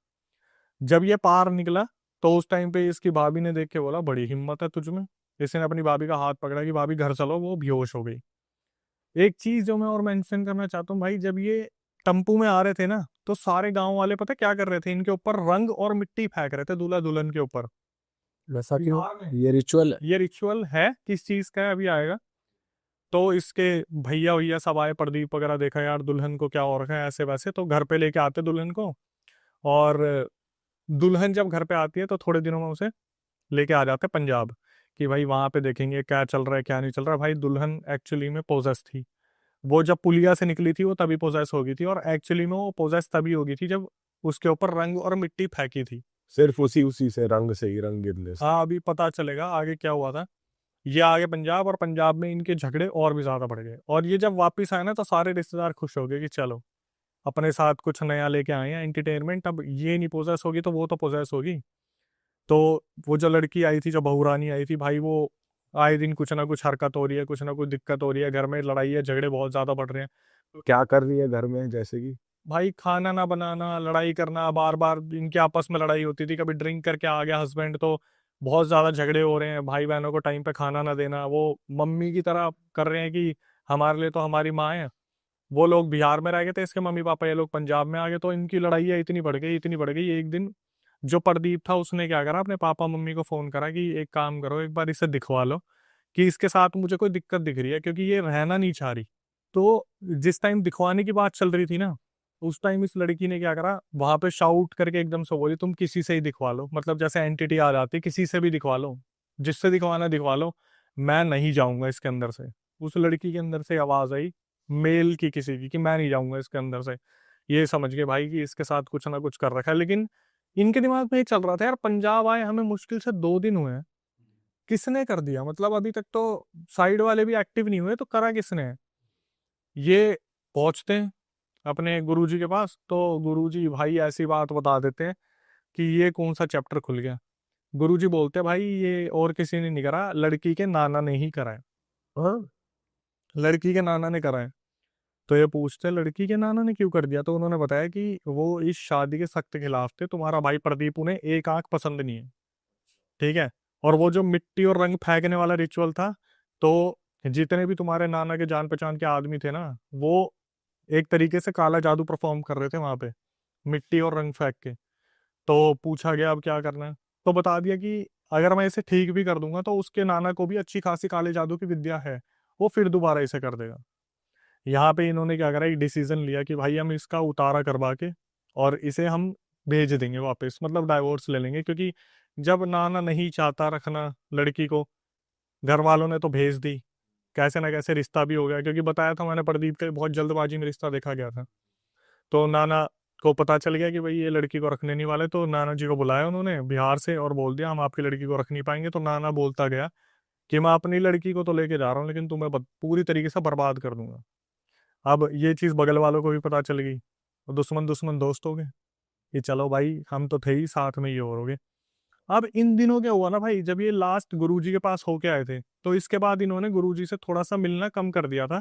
A: जब ये पार निकला तो उस टाइम पे इसकी भाभी ने देख के बोला बड़ी हिम्मत है तुझ में। इसने अपनी भाभी का हाथ पकड़ा कि भाभी घर चलो, वो बेहोश हो गई। एक चीज जो मैं और मेंशन करना चाहता हूँ भाई, जब ये टम्पू में आ रहे थे ना, तो सारे गांव वाले पता क्या कर रहे थे, इनके ऊपर रंग और मिट्टी फेंक रहे थे, दूल्हा दुल्हन के ऊपर।
B: वैसा क्यों?
A: बिहार में
B: ये रिचुअल है।
A: ये रिचुअल है, किस चीज का है अभी आएगा। तो इसके भैया भैया सब आए, प्रदीप वगैरह देखा यार दुल्हन को क्या हो रखा है ऐसे वैसे, तो घर पे लेके आते दुल्हन को। और दुल्हन जब घर पे आती है तो थोड़े दिनों में उसे लेके आ जाते पंजाब, कि भाई वहां पे देखेंगे क्या चल रहा है क्या नहीं चल रहा है। भाई दुल्हन एक्चुअली में पोजेस थी, वो जब पुलिया से निकली थी वो तभी पोजेस हो गई थी, और एक्चुअली में वो पोजेस तभी हो गई थी जब उसके ऊपर रंग और मिट्टी फेंकी थी।
B: सिर्फ उसी उसी से रंग से ही, रंग गिरने से।
A: हाँ अभी पता चलेगा आगे क्या हुआ था। ये आगे पंजाब, और पंजाब में इनके झगड़े और भी ज्यादा बढ़ गए, और ये जब वापिस आए ना तो सारे रिश्तेदार खुश हो गए कि चलो अपने साथ कुछ नया लेके आए हैं एंटरटेनमेंट, अब ये नहीं पोजेस होगी तो वो तो पोजेस होगी। तो वो जो लड़की आई थी, जो बहुरानी आई थी भाई, वो आए दिन कुछ ना कुछ हरकत हो रही है, कुछ ना कुछ दिक्कत हो रही है, घर में लड़ाई है, झगड़े बहुत ज्यादा बढ़ रहे हैं।
B: क्या कर रही है घर में, जैसे कि?
A: भाई खाना ना बनाना, लड़ाई करना, बार बार इनके आपस में लड़ाई होती थी, कभी ड्रिंक करके आ गया हस्बैंड तो बहुत ज्यादा झगड़े हो रहे हैं, भाई बहनों को टाइम पे खाना ना देना, वो मम्मी की तरह कर रहे हैं कि हमारे लिए तो हमारी माँ है। वो लोग बिहार में रह गए थे इसके मम्मी पापा, ये लोग पंजाब में आ गए, तो इनकी लड़ाइयाँ इतनी बढ़ गई, इतनी बढ़ गई। एक दिन जो प्रदीप था उसने क्या करा, अपने पापा मम्मी को फोन करा कि एक काम करो, एक बार इसे दिखवा लो कि इसके साथ मुझे कोई दिक्कत दिख रही है, क्योंकि ये रहना नहीं चाह रही। तो जिस टाइम दिखवाने की बात चल रही थी ना, उस टाइम इस लड़की ने क्या करा, वहां पे शाउट करके एकदम से बोली तुम किसी से ही दिखवा लो, मतलब जैसे एंटिटी आ जाती, किसी से भी दिखवा लो, जिससे दिखवाना दिखवा लो, मैं नहीं जाऊंगा इसके अंदर से। उस लड़की के अंदर से आवाज आई, मेल की किसी की, कि मैं नहीं जाऊंगा इसके अंदर से। ये समझ गए भाई कि इसके साथ कुछ ना कुछ कर रखा है, लेकिन इनके दिमाग में ये चल रहा था यार पंजाब आए हमें मुश्किल से 2 दिन हुए हैं, किसने कर दिया, मतलब अभी तक तो साइड वाले भी एक्टिव नहीं हुए, तो करा किसने है? ये पहुंचते हैं अपने गुरुजी के पास, तो गुरुजी भाई ऐसी बात बता देते हैं कि ये कौन सा चैप्टर खुल गया। गुरुजी बोलते हैं भाई ये और किसी ने नहीं करा, लड़की के नाना ने ही करा है,
B: हाँ।
A: लड़की के नाना ने करा है। तो ये पूछते हैं लड़की के नाना ने क्यों कर दिया, तो उन्होंने बताया कि वो इस शादी के सख्त खिलाफ थे, तुम्हारा भाई प्रदीप उन्हें एक आंख पसंद नहीं है, ठीक है। और वो जो मिट्टी और रंग फेंकने वाला रिचुअल था, तो जितने भी तुम्हारे नाना के जान पहचान के आदमी थे ना, वो एक तरीके से काला जादू परफॉर्म कर रहे थे वहां पे, मिट्टी और रंग फेंक के। तो पूछा गया अब क्या करना है, तो बता दिया कि अगर मैं इसे ठीक भी कर दूंगा तो उसके नाना को भी अच्छी खासी काले जादू की विद्या है, वो फिर दोबारा इसे कर देगा। यहाँ पे इन्होंने क्या करा, एक डिसीजन लिया कि भाई हम इसका उतारा करवा के और इसे हम भेज देंगे वापस, मतलब डाइवोर्स ले लेंगे, क्योंकि जब नाना नहीं चाहता रखना लड़की को, घर वालों ने तो भेज दी, कैसे ना कैसे रिश्ता भी हो गया, क्योंकि बताया था मैंने प्रदीप के बहुत जल्दबाजी में रिश्ता देखा गया था। तो नाना को पता चल गया कि भाई ये लड़की को रखने नहीं वाले, तो नाना जी को बुलाया उन्होंने बिहार से और बोल दिया हम आपकी लड़की को रख नहीं पाएंगे। तो नाना बोलता गया कि मैं अपनी लड़की को तो लेके जा रहा हूँ, लेकिन तुम्हें पूरी तरीके से बर्बाद कर दूंगा। अब ये चीज बगल वालों को भी पता चल गई, और दुश्मन दुश्मन दोस्त हो गए कि चलो भाई हम तो थे ही साथ में, ये और हो गए। अब इन दिनों क्या हुआ ना भाई, जब ये लास्ट गुरुजी के पास होके आए थे, तो इसके बाद इन्होंने गुरुजी से थोड़ा सा मिलना कम कर दिया था।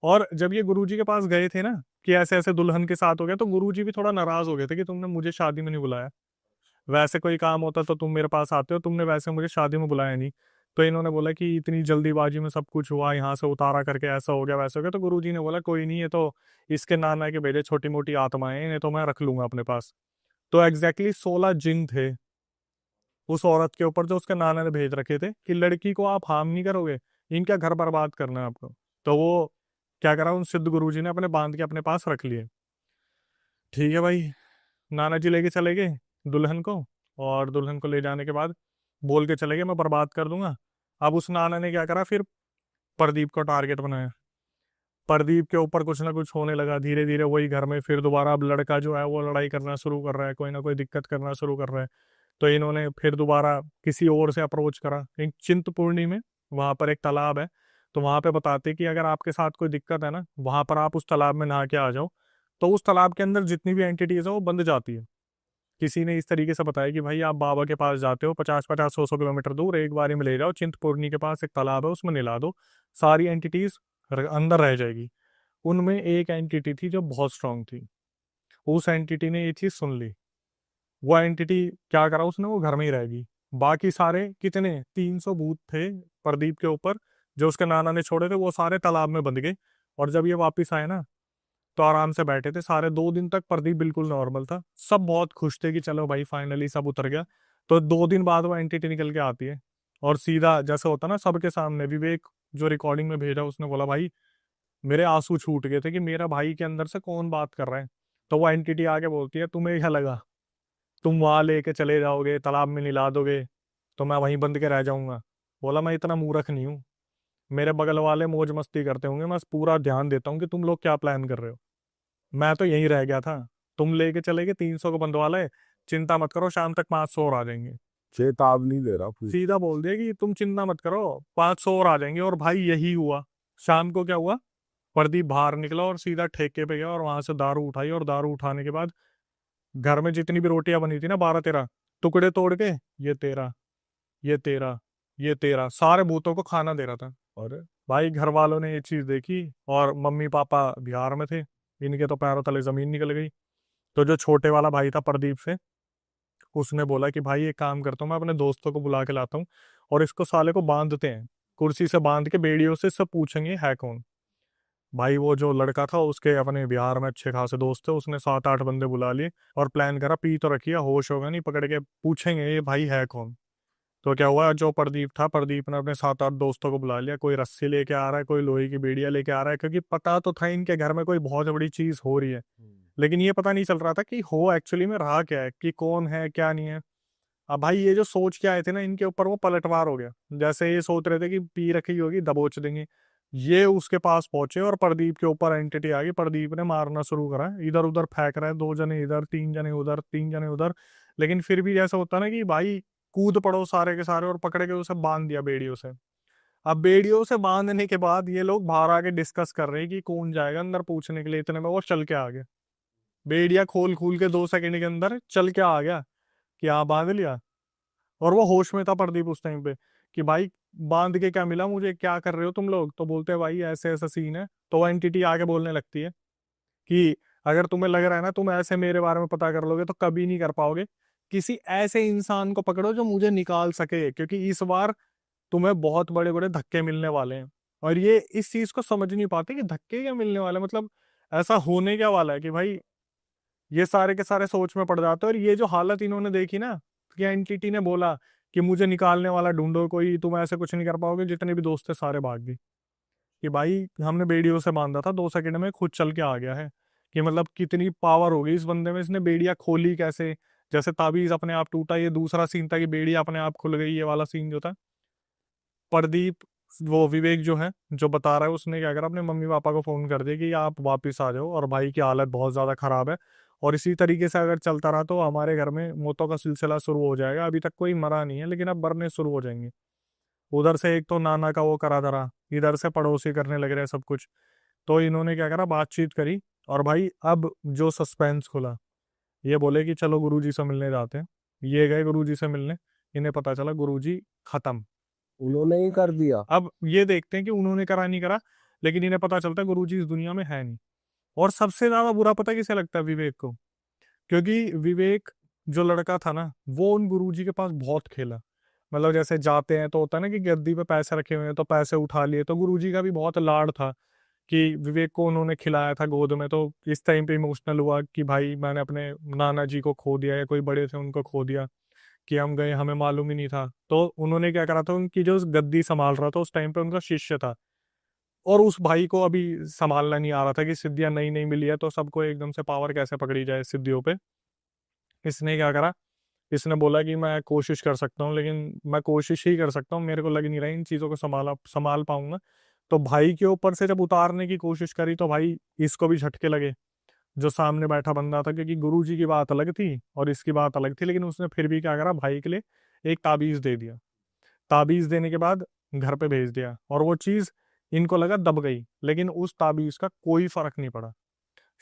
A: और जब ये गुरुजी के पास गए थे ना कि ऐसे ऐसे दुल्हन के साथ हो गया, तो गुरुजी भी थोड़ा नाराज हो गए थे कि तुमने मुझे शादी में नहीं बुलाया, वैसे कोई काम होता तो तुम मेरे पास आते हो, तुमने वैसे मुझे शादी में बुलाया नहीं। तो इन्होंने बोला कि इतनी जल्दीबाजी में सब कुछ हुआ, यहाँ से उतारा करके ऐसा हो गया वैसा हो गया। तो गुरुजी ने बोला कोई नहीं, ये तो इसके नाना के भेजे छोटी मोटी आत्माएं हैं, इन्हें तो मैं रख लूंगा अपने पास। तो एग्जैक्टली 16 जिन थे उस औरत के ऊपर जो उसके नाना ने भेज रखे थे कि लड़की को आप हार्म नहीं करोगे, इनका घर बर्बाद करना है आपको। तो वो क्या करा, उन सिद्ध गुरुजी ने अपने बांध के अपने पास रख लिए। ठीक है भाई, नाना जी लेके चले गए दुल्हन को, और दुल्हन को ले जाने के बाद बोल के चले गए मैं बर्बाद कर दूंगा। अब उस नाना ने क्या करा, फिर प्रदीप को टारगेट बनाया। प्रदीप के ऊपर कुछ ना कुछ होने लगा धीरे धीरे वही घर में। फिर दोबारा अब लड़का जो है वो लड़ाई करना शुरू कर रहा है, कोई ना कोई दिक्कत करना शुरू कर रहा है। तो इन्होंने फिर दोबारा किसी और से अप्रोच करा, एक चिंतपूर्णी में वहां पर एक तालाब है। तो वहां पे बताते कि अगर आपके साथ कोई दिक्कत है ना, वहां पर आप उस तालाब में नहा के आ जाओ, तो उस तालाब के अंदर जितनी भी एंटिटीज है वो बंद जाती है। किसी ने इस तरीके से बताया कि भाई आप बाबा के पास जाते हो 50-50 100-100 किलोमीटर दूर, एक बारी में ले जाओ चिंतपूर्णी के पास एक तालाब है उसमें नहला दो, सारी एंटिटीज अंदर रह जाएगी। उनमें एक एंटिटी थी जो बहुत स्ट्रांग थी। उस एंटिटी ने ये चीज सुन ली। वो एंटिटी क्या करा उसने, वो घर में ही रहेगी। बाकी सारे कितने 300 भूत थे प्रदीप के ऊपर जो उसके नाना ने छोड़े थे, वो सारे तालाब में बंध गए। और जब ये वापिस आए ना, तो आराम से बैठे थे सारे। 2 दिन तक प्रदीप बिल्कुल नॉर्मल था, सब बहुत खुश थे कि चलो भाई फाइनली सब उतर गया। तो 2 दिन बाद वो एंटिटी निकल के आती है, और सीधा जैसे होता ना सबके सामने, विवेक जो रिकॉर्डिंग में भेजा उसने बोला भाई मेरे आंसू छूट गए थे कि मेरा भाई के अंदर से कौन बात कर रहा है। तो वो एंटिटी आके बोलती है तुम्हें क्या लगा तुम वहां लेके चले जाओगे तालाब में मिला दोगे तो मैं वहीं बंद के रह जाऊंगा। बोला मैं इतना मूर्ख नहीं हूँ, मेरे बगल वाले मौज मस्ती करते होंगे, मैं पूरा ध्यान देता हूँ कि तुम लोग क्या प्लान कर रहे हो। मैं तो यहीं रह गया था, तुम लेके चले गए 300 को बंधवा ले, चिंता मत करो शाम तक 500 और आ जाएंगे।
B: चेतावनी दे रहा पूरी।
A: सीधा बोल दिया कि तुम चिंता मत करो 500 और आ जाएंगे। और भाई यही हुआ। शाम को क्या हुआ, प्रदीप बाहर निकला और सीधा ठेके पे गया और वहां से दारू उठाई, और दारू उठाने के बाद घर में जितनी भी रोटियां बनी थी ना 12-13 टुकड़े तोड़ के, ये तेरा, ये तेरा, ये तेरा, सारे भूतों को खाना दे रहा था।
B: और
A: भाई घर वालों ने ये चीज देखी, और मम्मी पापा बिहार में थे, इनके तो पैरों तले जमीन निकल गई। तो जो छोटे वाला भाई था प्रदीप से, उसने बोला कि भाई एक काम करता हूँ मैं अपने दोस्तों को बुला के लाता हूँ, और इसको साले को बांधते हैं, कुर्सी से बांध के बेड़ियों से सब पूछेंगे है कौन। भाई वो जो लड़का था उसके अपने बिहार में अच्छे खासे दोस्त थे, उसने 7-8 बंदे बुला लिए और प्लान करा पी तो रखिए होश होगा नहीं, पकड़ के पूछेंगे ये भाई है कौन। तो क्या हुआ, जो प्रदीप था, प्रदीप ने अपने 7-8 दोस्तों को बुला लिया, कोई रस्सी लेके आ रहा है, कोई लोहे की बेड़ियां लेके आ रहा है, क्योंकि पता तो था इनके घर में कोई बहुत बड़ी चीज हो रही है। लेकिन ये पता नहीं चल रहा था कि हो एक्चुअली में रहा क्या है, कि कौन है क्या नहीं है। अब भाई ये जो सोच के आए थे ना इनके ऊपर वो पलटवार हो गया। जैसे ये सोच रहे थे कि पी रखी होगी दबोच देंगे, ये उसके पास पहुंचे और प्रदीप के ऊपर एंटिटी आ गई। प्रदीप ने मारना शुरू करा, इधर उधर फेंक रहा है, 2 जने इधर, 3 जने उधर, 3 जने उधर। लेकिन फिर भी जैसा होता ना कि भाई कूद पड़ो सारे के सारे, और पकड़ के उसे बांध दिया बेड़ियों से। अब बेड़ियों से बांधने के बाद ये लोग बाहर आके डिस्कस कर रहे हैं कि कौन जाएगा अंदर पूछने के लिए। इतने में वो चल के आ गया, बेड़िया खोल खोल के 2 सेकंड के अंदर चल के आ गया कि हाँ बांध लिया। और वो होश में था प्रदीप उस टाइम पे कि भाई बांध के क्या मिला मुझे, क्या कर रहे हो तुम लोग। तो बोलते हैं भाई ऐसे ऐसा सीन है। तो वो एंटिटी आके बोलने लगती है कि अगर तुम्हें लग रहा है ना तुम ऐसे मेरे बारे में पता कर लोगे तो कभी नहीं कर पाओगे, किसी ऐसे इंसान को पकड़ो जो मुझे निकाल सके, क्योंकि इस बार तुम्हें बहुत बड़े बड़े धक्के मिलने वाले हैं। और ये इस चीज को समझ नहीं पाते कि धक्के क्या मिलने वाले हैं, मतलब ऐसा होने क्या वाला है कि भाई ये सारे के सारे सोच में पड़ जाते हैं। और ये जो हालत इन्होंने देखी ना, कि एंटिटी ने बोला कि मुझे निकालने वाला ढूंढो कोई, तुम ऐसे कुछ नहीं कर पाओगे, जितने भी दोस्त थे सारे भाग गए। कि भाई हमने बेड़ियों से बांधा था, 2 सेकंड में खुद चल के आ गया है। कि मतलब कितनी पावर हो गई इस बंदे में, इसने बेड़ियां खोली कैसे, जैसे ताबीज अपने आप टूटा, ये दूसरा सीन था कि बेड़िया अपने आप खुल गई, ये वाला सीन जो था। प्रदीप, वो विवेक जो है जो बता रहा है, उसने क्या करा अपने मम्मी पापा को फोन कर दिया कि आप वापिस आ जाओ और भाई की हालत बहुत ज्यादा खराब है, और इसी तरीके से अगर चलता रहा तो हमारे घर में मौतों का सिलसिला शुरू हो जाएगा। अभी तक कोई मरा नहीं है लेकिन अब मरने शुरू हो जाएंगे। उधर से एक तो नाना का वो करा धरा, इधर से पड़ोसी करने लग रहे हैं सब कुछ। तो इन्होंने क्या करा, बातचीत करी, और भाई अब जो सस्पेंस खुला, ये बोले कि चलो गुरुजी से मिलने जाते हैं। ये गए गुरुजी से मिलने, इन्हें पता चला गुरुजी खत्म।
B: उन्होंने ही कर दिया।
A: अब ये देखते हैं कि उन्होंने करा नहीं करा, लेकिन इन्हें पता चलता है गुरुजी इस दुनिया में है नहीं। और सबसे ज्यादा बुरा पता किसे लगता है, विवेक को। क्योंकि विवेक जो लड़का था ना, वो उन गुरुजी के पास बहुत खेला। मतलब जैसे जाते हैं तो होता है ना कि गद्दी पे पैसे रखे हुए हैं तो पैसे उठा लिए, तो गुरुजी का भी बहुत लाड था कि विवेक को उन्होंने खिलाया था गोद में। तो इस टाइम पे इमोशनल हुआ कि भाई मैंने अपने नाना जी को खो दिया, या कोई बड़े थे उनको खो दिया। कि हम गए, हमें मालूम ही नहीं था। तो उन्होंने क्या करा था, उनकी जो गद्दी संभाल रहा था उस टाइम पे उनका शिष्य था, और उस भाई को अभी संभालना नहीं आ रहा था कि सिद्धियां नई नई मिली है तो सबको एकदम से पावर कैसे पकड़ी जाए सिद्धियों पे। इसने क्या करा, इसने बोला कि मैं कोशिश कर सकता हूँ, लेकिन मैं कोशिश ही कर सकता हूँ, मेरे को लग नहीं रहा इन चीज़ों को संभाल पाऊंगा। तो भाई के ऊपर से जब उतारने की कोशिश करी तो भाई इसको भी झटके लगे, जो सामने बैठा बंदा था, क्योंकि गुरु जी की बात अलग थी और इसकी बात अलग थी। लेकिन उसने फिर भी क्या करा, भाई के लिए एक ताबीज दे दिया। ताबीज देने के बाद घर पे भेज दिया, और वो चीज इनको लगा दब गई, लेकिन उस ताबीज का कोई फर्क नहीं पड़ा।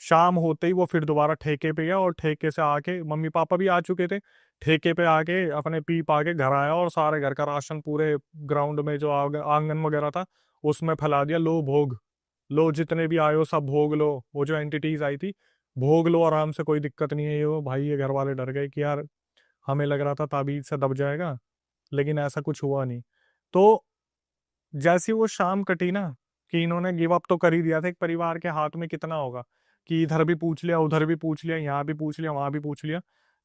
A: शाम होते ही वो फिर दोबारा ठेके पे गया, और ठेके से आके मम्मी पापा भी आ चुके थे, ठेके पे आके अपने पी पा के घर आया, और सारे घर का राशन पूरे ग्राउंड में जो आंगन वगैरह था उसमें फैला दिया। लो भोग लो, जितने भी आए हो सब भोग लो। वो जो एंटिटीज आई थी, भोग लो आराम से, कोई दिक्कत नहीं है। ये वो भाई, ये घर वाले डर गए कि यार हमें लग रहा था ताबीज से दब जाएगा, लेकिन ऐसा कुछ हुआ नहीं। तो जैसी वो शाम कटी ना, कि इन्होंने गिव अप तो कर ही दिया था, एक परिवार के हाथ में कितना होगा कि इधर भी पूछ लिया, उधर भी पूछ लिया, यहाँ भी पूछ लिया, वहां भी पूछ लिया।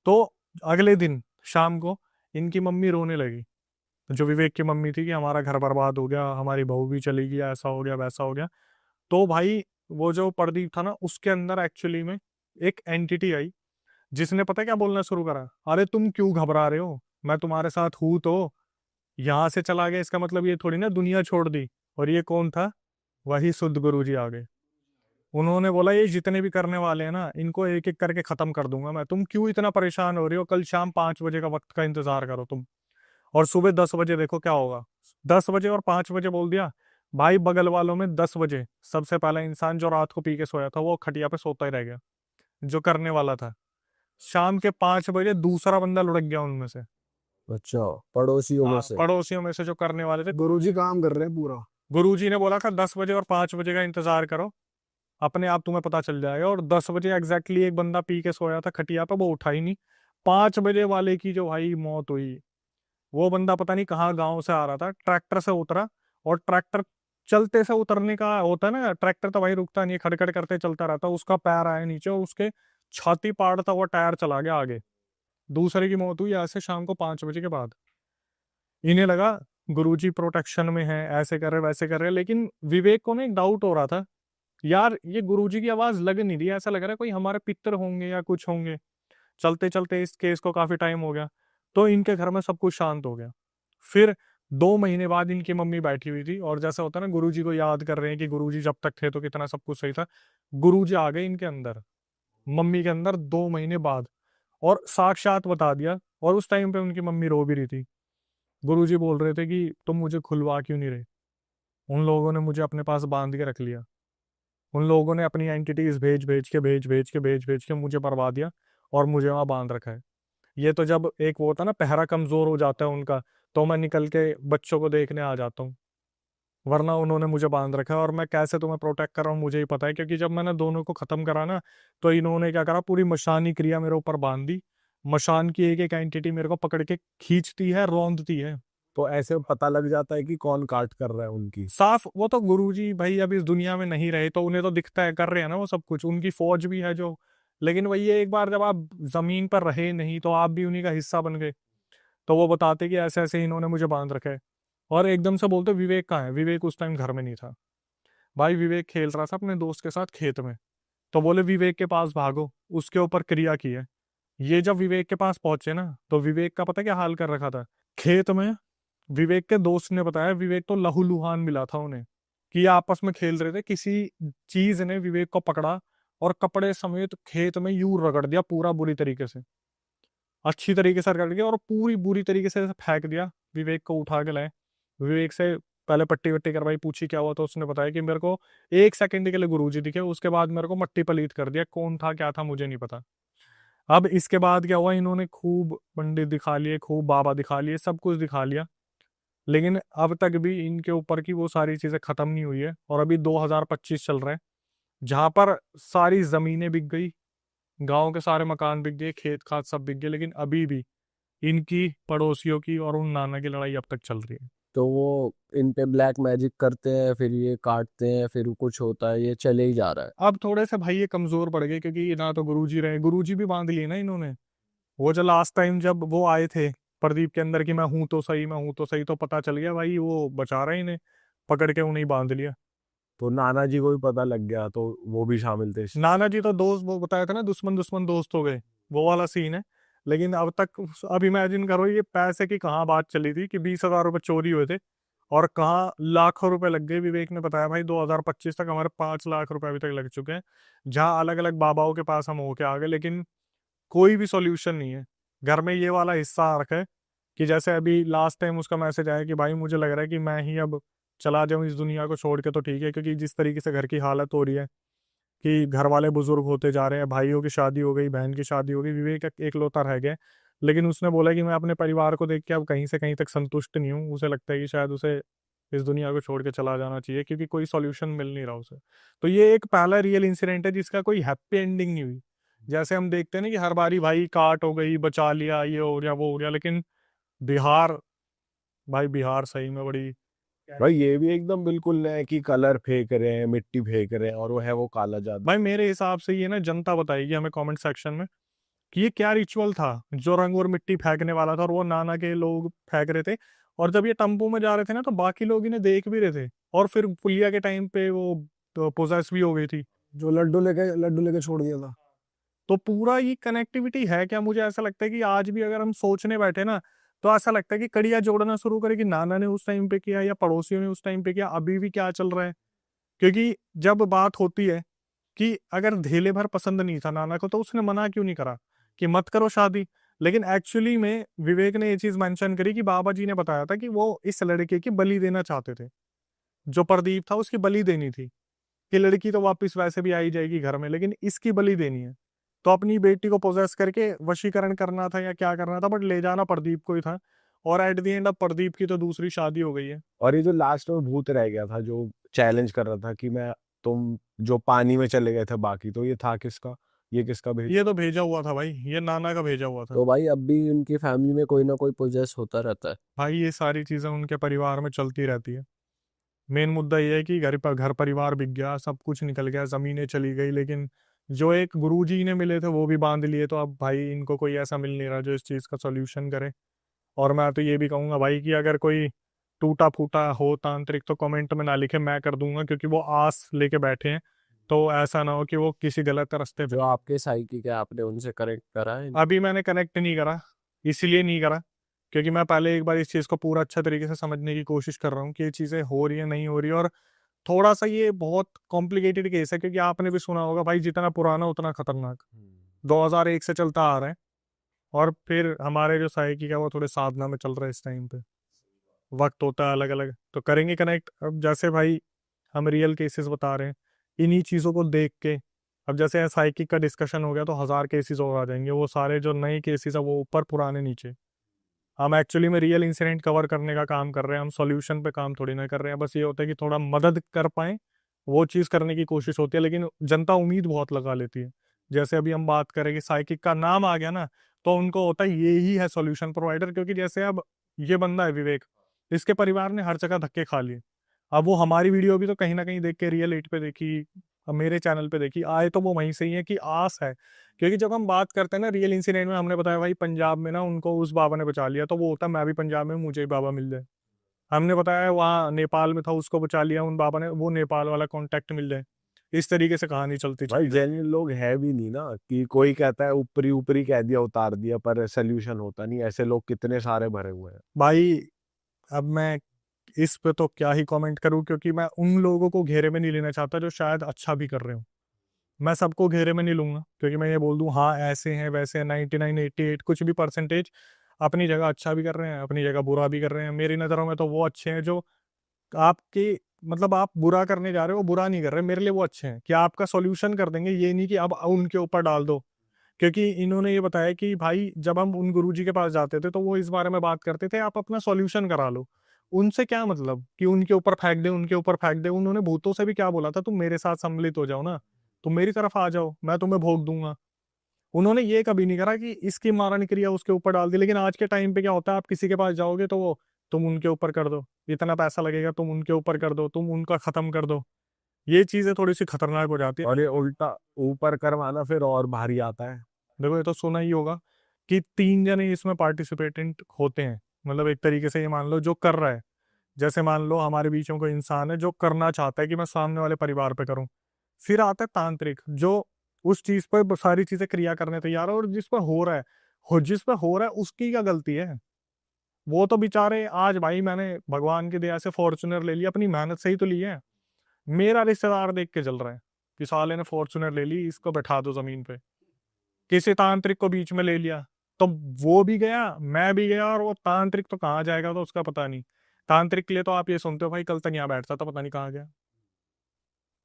A: तो अगले दिन शाम को इनकी मम्मी रोने लगी, जो विवेक की मम्मी थी, कि हमारा घर बर्बाद हो गया, हमारी बहू भी चली गई, ऐसा हो गया वैसा हो गया। तो भाई वो जो प्रदीप था ना, उसके अंदर एक्चुअली में एक एंटिटी आई, जिसने पता है क्या बोलना शुरू करा, अरे तुम क्यों घबरा रहे हो, मैं तुम्हारे साथ हूं तो। यहाँ से चला गया इसका मतलब ये थोड़ी ना दुनिया छोड़ दी। और ये कौन था, वही शुद्ध गुरु जी आ गए। उन्होंने बोला ये जितने भी करने वाले हैं ना, इनको एक एक करके खत्म कर दूंगा मैं, तुम क्यों इतना परेशान हो रही हो, कल शाम 5 बजे का वक्त का इंतजार करो तुम, और सुबह 10 बजे देखो क्या होगा। 10 बजे और 5 बजे बोल दिया, भाई बगल वालों में 10 बजे सबसे पहला इंसान जो रात को पी के सोया था वो खटिया पे सोता ही रह गया, जो करने वाला था। शाम के 5 बजे दूसरा बंदा लुढ़क गया उनमें से।
B: अच्छा, पड़ोसियों में
A: हाँ,
B: से।
A: पड़ोसियों में से जो करने वाले थे।
C: गुरुजी काम कर रहे हैं पूरा।
A: गुरुजी ने बोला था 10 बजे और 5 बजे का इंतजार करो, अपने आप तुम्हें पता चल जाएगा। और 10 बजे एग्जैक्टली एक बंदा पी के सोया था खटिया पे, वो उठा ही नहीं। 5 बजे वाले की जो भाई मौत हुई, वो बंदा पता नहीं कहाँ गांव से आ रहा था, ट्रैक्टर से उतरा, और ट्रैक्टर चलते से उतरने का होता है ना, ट्रैक्टर तो भाई रुकता नहीं है, खड़खड़ करते चलता रहता, उसका पैर आया नीचे और उसके छाती पाड़ता हुआ टायर चला गया आगे। दूसरे की मौत हुई ऐसे शाम को 5 बजे के बाद। इन्हें लगा गुरुजी प्रोटेक्शन में है, ऐसे कर रहे वैसे कर रहे, लेकिन विवेक को ना एक डाउट हो रहा था, यार ये गुरुजी की आवाज लग नहीं रही है, ऐसा लग रहा है कोई हमारे पितर होंगे या कुछ होंगे। चलते चलते इस केस को काफी टाइम हो गया, तो इनके घर में सब कुछ शांत हो गया। फिर 2 महीने बाद इनकी मम्मी बैठी हुई थी, और जैसा होता है ना, गुरुजी को याद कर रहे हैं कि गुरुजी जब तक थे तो कितना सब कुछ सही था। गुरुजी आ गए इनके अंदर, मम्मी के अंदर 2 महीने बाद, और साक्षात बता दिया। और उस टाइम पे उनकी मम्मी रो भी रही थी। गुरुजी बोल रहे थे कि तुम मुझे खुलवा क्यों नहीं रहे, उन लोगों ने मुझे अपने पास बांध के रख लिया, उन लोगों ने अपनी एंटिटीज भेज भेज के मुझे मरवा दिया, और मुझे वहां बांध रखा है। ये तो जब एक वो होता है ना, पहरा कमजोर हो जाता है उनका, तो मैं निकल के बच्चों को देखने आ जाता हूँ, वरना उन्होंने मुझे बांध रखा है। और मैं कैसे तुम्हें प्रोटेक्ट कर रहा हूँ मुझे ही पता है, क्योंकि जब मैंने दोनों को खत्म करा ना, तो इन्होंने क्या करा, पूरी मशानी क्रिया मेरे ऊपर बांध दी। मशान की एक एक एंटिटी मेरे को पकड़ के खींचती है, रौंदती है।
B: तो ऐसे पता लग जाता है कि कौन काट कर रहा है उनकी।
A: साफ, वो तो गुरुजी भाई अब इस दुनिया में नहीं रहे, तो उन्हें तो दिखता है, कर रहे हैं ना वो सब कुछ, उनकी फौज भी है जो। लेकिन वही है, एक बार जब आप जमीन पर रहे नहीं तो आप भी उन्हीं का हिस्सा बन गए। तो वो बताते कि ऐसे ऐसे इन्होंने मुझे बांध रखा है। और एकदम से बोलते विवेक कहाँ है, विवेक उस टाइम घर में नहीं था। भाई विवेक खेल रहा था अपने दोस्त के साथ खेत में। तो बोले विवेक के पास भागो, उसके ऊपर क्रिया की है। ये जब विवेक के पास पहुंचे ना, तो विवेक का पता क्या हाल कर रखा था खेत में। विवेक के दोस्त ने बताया, विवेक तो लहूलुहान मिला था उन्हें, कि ये आपस में खेल रहे थे, किसी चीज ने विवेक को पकड़ा और कपड़े समेत खेत में यूं रगड़ दिया पूरा, बुरी तरीके से, अच्छी तरीके से रगड़ दिया, और पूरी बुरी तरीके से फेंक दिया। विवेक को उठा के लाए, विवेक से पहले पट्टी वट्टी करवाई, पूछी क्या हुआ, तो उसने बताया कि मेरे को 1 सेकंड के लिए गुरुजी दिखे, उसके बाद मेरे को मट्टी पलीत कर दिया, कौन था क्या था मुझे नहीं पता। अब इसके बाद क्या हुआ, इन्होंने खूब पंडित दिखा लिए, खूब बाबा दिखा लिए, सब कुछ दिखा लिया, लेकिन अब तक भी इनके ऊपर की वो सारी चीजें खत्म नहीं हुई है। और अभी 2025 चल रहा है, जहां पर सारी जमीनें बिक गई, गांव के सारे मकान बिक गए, खेत खाद सब बिक गए, लेकिन अभी भी इनकी, पड़ोसियों की और उन नाना की लड़ाई अब तक चल रही है।
B: तो वो इन पे ब्लैक मैजिक करते हैं, फिर ये काटते हैं, फिर कुछ होता है, ये चले ही जा रहा है।
A: अब थोड़े से भाई ये कमजोर पड़ गए, क्योंकि ना तो गुरुजी रहे, गुरुजी भी बांध लिए ना इन्होंने। वो जो लास्ट टाइम जब वो आए थे प्रदीप के अंदर कि मैं हूं तो सही, तो पता चल गया भाई वो बचा रहे इन्हें, पकड़ के उन्हें बांध लिया।
B: तो नाना जी को भी पता लग गया, तो वो भी शामिल थे
A: नाना जी तो दोस्त, वो बताया था ना, दुश्मन दुश्मन दोस्त हो गए, वो वाला सीन है। लेकिन अब तक, अब इमेजिन करो ये पैसे की कहाँ बात चली थी कि 20,000 रुपए चोरी हुए थे, और कहाँ लाखों रुपए लग गए। विवेक ने बताया भाई 2025 तक हमारे 5 लाख रुपए अभी तक लग चुके हैं, जहाँ अलग अलग बाबाओं के पास हम होके आ गए, लेकिन कोई भी सॉल्यूशन नहीं है। घर में ये वाला हिस्सा आ रखा है कि जैसे अभी लास्ट टाइम उसका मैसेज आया कि भाई मुझे लग रहा है कि मैं ही अब चला जाऊं इस दुनिया को छोड़ के, तो ठीक है, क्योंकि जिस तरीके से घर की हालत हो रही है कि घर वाले बुजुर्ग होते जा रहे हैं, भाइयों की शादी हो गई, बहन की शादी हो गई, विवेक एकलौता रह गया। लेकिन उसने बोला कि मैं अपने परिवार को देख के अब कहीं से कहीं तक संतुष्ट नहीं हूँ, उसे लगता है कि शायद उसे इस दुनिया को छोड़ के चला जाना चाहिए, क्योंकि कोई सॉल्यूशन मिल नहीं रहा उसे। तो ये एक पहला रियल इंसिडेंट है जिसका कोई हैप्पी एंडिंग नहीं हुई। जैसे हम देखते हैं ना कि हर बारी भाई काट हो गई, बचा लिया, ये हो गया वो हो गया, लेकिन बिहार, भाई बिहार सही में बड़ी।
B: भाई। ये भी एकदम बिल्कुल नया है कि कलर फेंक रहे हैं, मिट्टी फेंक रहे हैं, और वो है वो काला जादू।
A: भाई मेरे हिसाब से ये ना जनता बताएगी हमें कमेंट सेक्शन में कि ये क्या रिचुअल था जो रंग और मिट्टी फेंकने वाला था, और वो नाना के लोग फेंक रहे थे। और जब ये टेम्पो में जा रहे थे ना, तो बाकी लोग इन्हें देख भी रहे थे, और फिर पुलिया के टाइम पे वो तो पोजेस भी हो गई थी।
B: जो लड्डू लेके छोड़ दिया था।
A: तो पूरा ये कनेक्टिविटी है क्या? मुझे ऐसा लगता है कि आज भी अगर हम सोचने बैठे ना, तो ऐसा लगता है कि कड़ियां जोड़ना शुरू करें कि नाना ने उस टाइम पे किया या पड़ोसियों ने उस टाइम पे किया, अभी भी क्या चल रहा है। क्योंकि जब बात होती है कि अगर धेले भर पसंद नहीं था नाना को, तो उसने मना क्यों नहीं करा कि मत करो शादी। लेकिन एक्चुअली में विवेक ने ये चीज मेंशन करी कि बाबा जी ने बताया था कि वो इस लड़के की बलि देना चाहते थे, जो प्रदीप था उसकी बलि देनी थी, कि लड़की तो वापस वैसे भी आई जाएगी घर में, लेकिन इसकी बलि देनी है। तो अपनी बेटी को पोजेस करके वशीकरण करना था या क्या करना था, बट ले जाना प्रदीप को ही था। और एट द एंड अब प्रदीप की तो दूसरी शादी हो गई है।
B: और ये जो लास्ट में भूत रह गया था, जो चैलेंज कर रहा था कि मैं, तुम जो पानी में चले गए थे बाकी, तो ये था किसका? ये किसका भेज?
A: ये तो भेजा हुआ था भाई, ये नाना का भेजा हुआ था।
B: तो भाई अब भी उनकी फैमिली में कोई ना कोई पोजेस होता रहता है।
A: भाई ये सारी चीजें उनके परिवार में चलती रहती है। मेन मुद्दा ये है कि घर परिवार बिक गया, सब कुछ निकल गया, जमीनें चली गई, लेकिन जो एक गुरुजी ने मिले थे वो भी बांध लिए। तो अब भाई इनको कोई ऐसा मिल नहीं रहा जो इस चीज का सॉल्यूशन करे। और मैं तो ये भी कहूंगा भाई कि अगर कोई टूटा फूटा हो तांत्रिक, तो कमेंट में ना लिखे, मैं कर दूंगा, क्योंकि वो आस लेके बैठे हैं। तो ऐसा ना हो कि वो किसी गलत रास्ते पे।
B: जो आपके साइकिक है, आपने उनसे कनेक्ट करा है?
A: अभी मैंने कनेक्ट नहीं करा, इसीलिए नहीं करा क्योंकि मैं पहले एक बार इस चीज को पूरा अच्छा तरीके से समझने की कोशिश कर रहा हूँ कि ये चीजें हो रही है नहीं हो रही। और थोड़ा सा ये बहुत कॉम्प्लिकेटेड केस है, क्योंकि आपने भी सुना होगा भाई, जितना पुराना उतना खतरनाक। 2001 से चलता आ रहा है, और फिर हमारे जो साइकिक है वो थोड़े साधना में चल रहा है इस टाइम पे। वक्त होता है अलग अलग, तो करेंगे कनेक्ट। अब जैसे भाई हम रियल केसेस बता रहे हैं, इन्हीं चीजों को देख के, अब जैसे साइकिक का डिस्कशन हो गया तो 1000 केसेस और आ जाएंगे, वो सारे जो नए केसेस है वो ऊपर पुराने नीचे। हम एक्चुअली में रियल इंसिडेंट कवर करने का काम कर रहे हैं, हम सॉल्यूशन पे काम थोड़ी ना कर रहे हैं। बस ये होता है कि थोड़ा मदद कर पाए, वो चीज़ करने की कोशिश होती है। लेकिन जनता उम्मीद बहुत लगा लेती है। जैसे अभी हम बात करें कि साइकिक का नाम आ गया ना, तो उनको होता है ये ही है सॉल्यूशन प्रोवाइडर। क्योंकि जैसे अब ये बंदा है विवेक, इसके परिवार ने हर जगह धक्के खा लिए। अब वो हमारी वीडियो भी तो कहीं ना कहीं देख के, रियल 8 पे देखी, अब मेरे चैनल पे देखी, आए तो वो वहीं से ही है कि आस है। क्योंकि जब हम बात करते हैं ना रियल इंसिडेंट में, हमने बताया भाई पंजाब में ना उनको उस बाबा ने बचा लिया, तो वो होता है मैं भी पंजाब में हूं, मुझे भी बाबा मिल जाए। हमने बताया वहाँ नेपाल में था, उसको बचा लिया उन बाबा ने, वो नेपाल वाला कॉन्टेक्ट मिल जाए। इस तरीके से कहानी चलती
B: भाई
A: चली।
B: जेन्युइन लोग है भी नहीं ना, कि कोई कहता है ऊपरी ऊपरी कह दिया, उतार दिया, पर सोल्यूशन होता नहीं। ऐसे लोग कितने सारे भरे हुए हैं।
A: भाई अब मैं इस पे तो क्या ही कमेंट करूं, क्योंकि मैं उन लोगों को घेरे में नहीं लेना चाहता जो शायद अच्छा भी कर रहे हो। मैं सबको घेरे में नहीं लूंगा, क्योंकि मैं ये बोल दूं हाँ ऐसे हैं वैसे हैं, 99 88 कुछ भी परसेंटेज अपनी जगह अच्छा भी कर रहे हैं, अपनी जगह बुरा भी कर रहे हैं। मेरी नज़रों में तो वो अच्छे हैं जो आपके, मतलब आप बुरा करने जा रहे हो, बुरा नहीं कर रहे, मेरे लिए वो अच्छे हैं कि आपका सॉल्यूशन कर देंगे। ये नहीं कि अब उनके ऊपर डाल दो। क्योंकि इन्होंने ये बताया कि भाई जब हम उन गुरुजी के पास जाते थे तो वो इस बारे में बात करते थे, आप अपना सॉल्यूशन करा लो। उनसे क्या मतलब कि उनके ऊपर फेंक दे, उनके ऊपर फेंक दे। उन्होंने भूतों से भी क्या बोला था, तुम मेरे साथ सम्मिलित हो जाओ ना, तुम मेरी तरफ आ जाओ, मैं तुम्हें भोग दूंगा। उन्होंने ये कभी नहीं करा कि इसकी मारण क्रिया उसके ऊपर डाल दी। लेकिन आज के टाइम पे क्या होता है, आप किसी के पास जाओगे तो वो तुम उनके ऊपर कर दो, इतना पैसा लगेगा, तुम उनके ऊपर कर दो, तुम उनका खत्म कर दो। ये चीजें थोड़ी सी खतरनाक हो जाती है।
B: और ये उल्टा ऊपर करवाना फिर और भारी आता है।
A: देखो ये तो सुना ही होगा कि 3 जने इसमें पार्टिसिपेटेंट होते हैं, मतलब एक तरीके से ये मान लो जो कर रहा है, जैसे मान लो हमारे बीच में कोई इंसान है जो करना चाहता है कि मैं सामने वाले परिवार पे करूं, फिर आता है तांत्रिक जो उस चीज पर सारी चीजें क्रिया करने तैयार है, और जिस पर हो रहा है, जिस पर हो रहा है उसकी क्या गलती है? वो तो बेचारे आज भाई मैंने भगवान की दया से फॉर्च्यूनर ले लिया, अपनी मेहनत से ही तो ली है। मेरा रिश्तेदार देख के चल रहा है कि साले ने फॉर्च्यूनर ले ली, इसको बैठा दो जमीन पे, किसी तांत्रिक को बीच में ले लिया, तो वो भी गया, मैं भी गया, और वो तांत्रिक तो कहाँ जाएगा तो उसका पता नहीं। तांत्रिक के लिए तो आप ये सुनते हो भाई कल तक यहाँ बैठता था, पता नहीं कहाँ गया।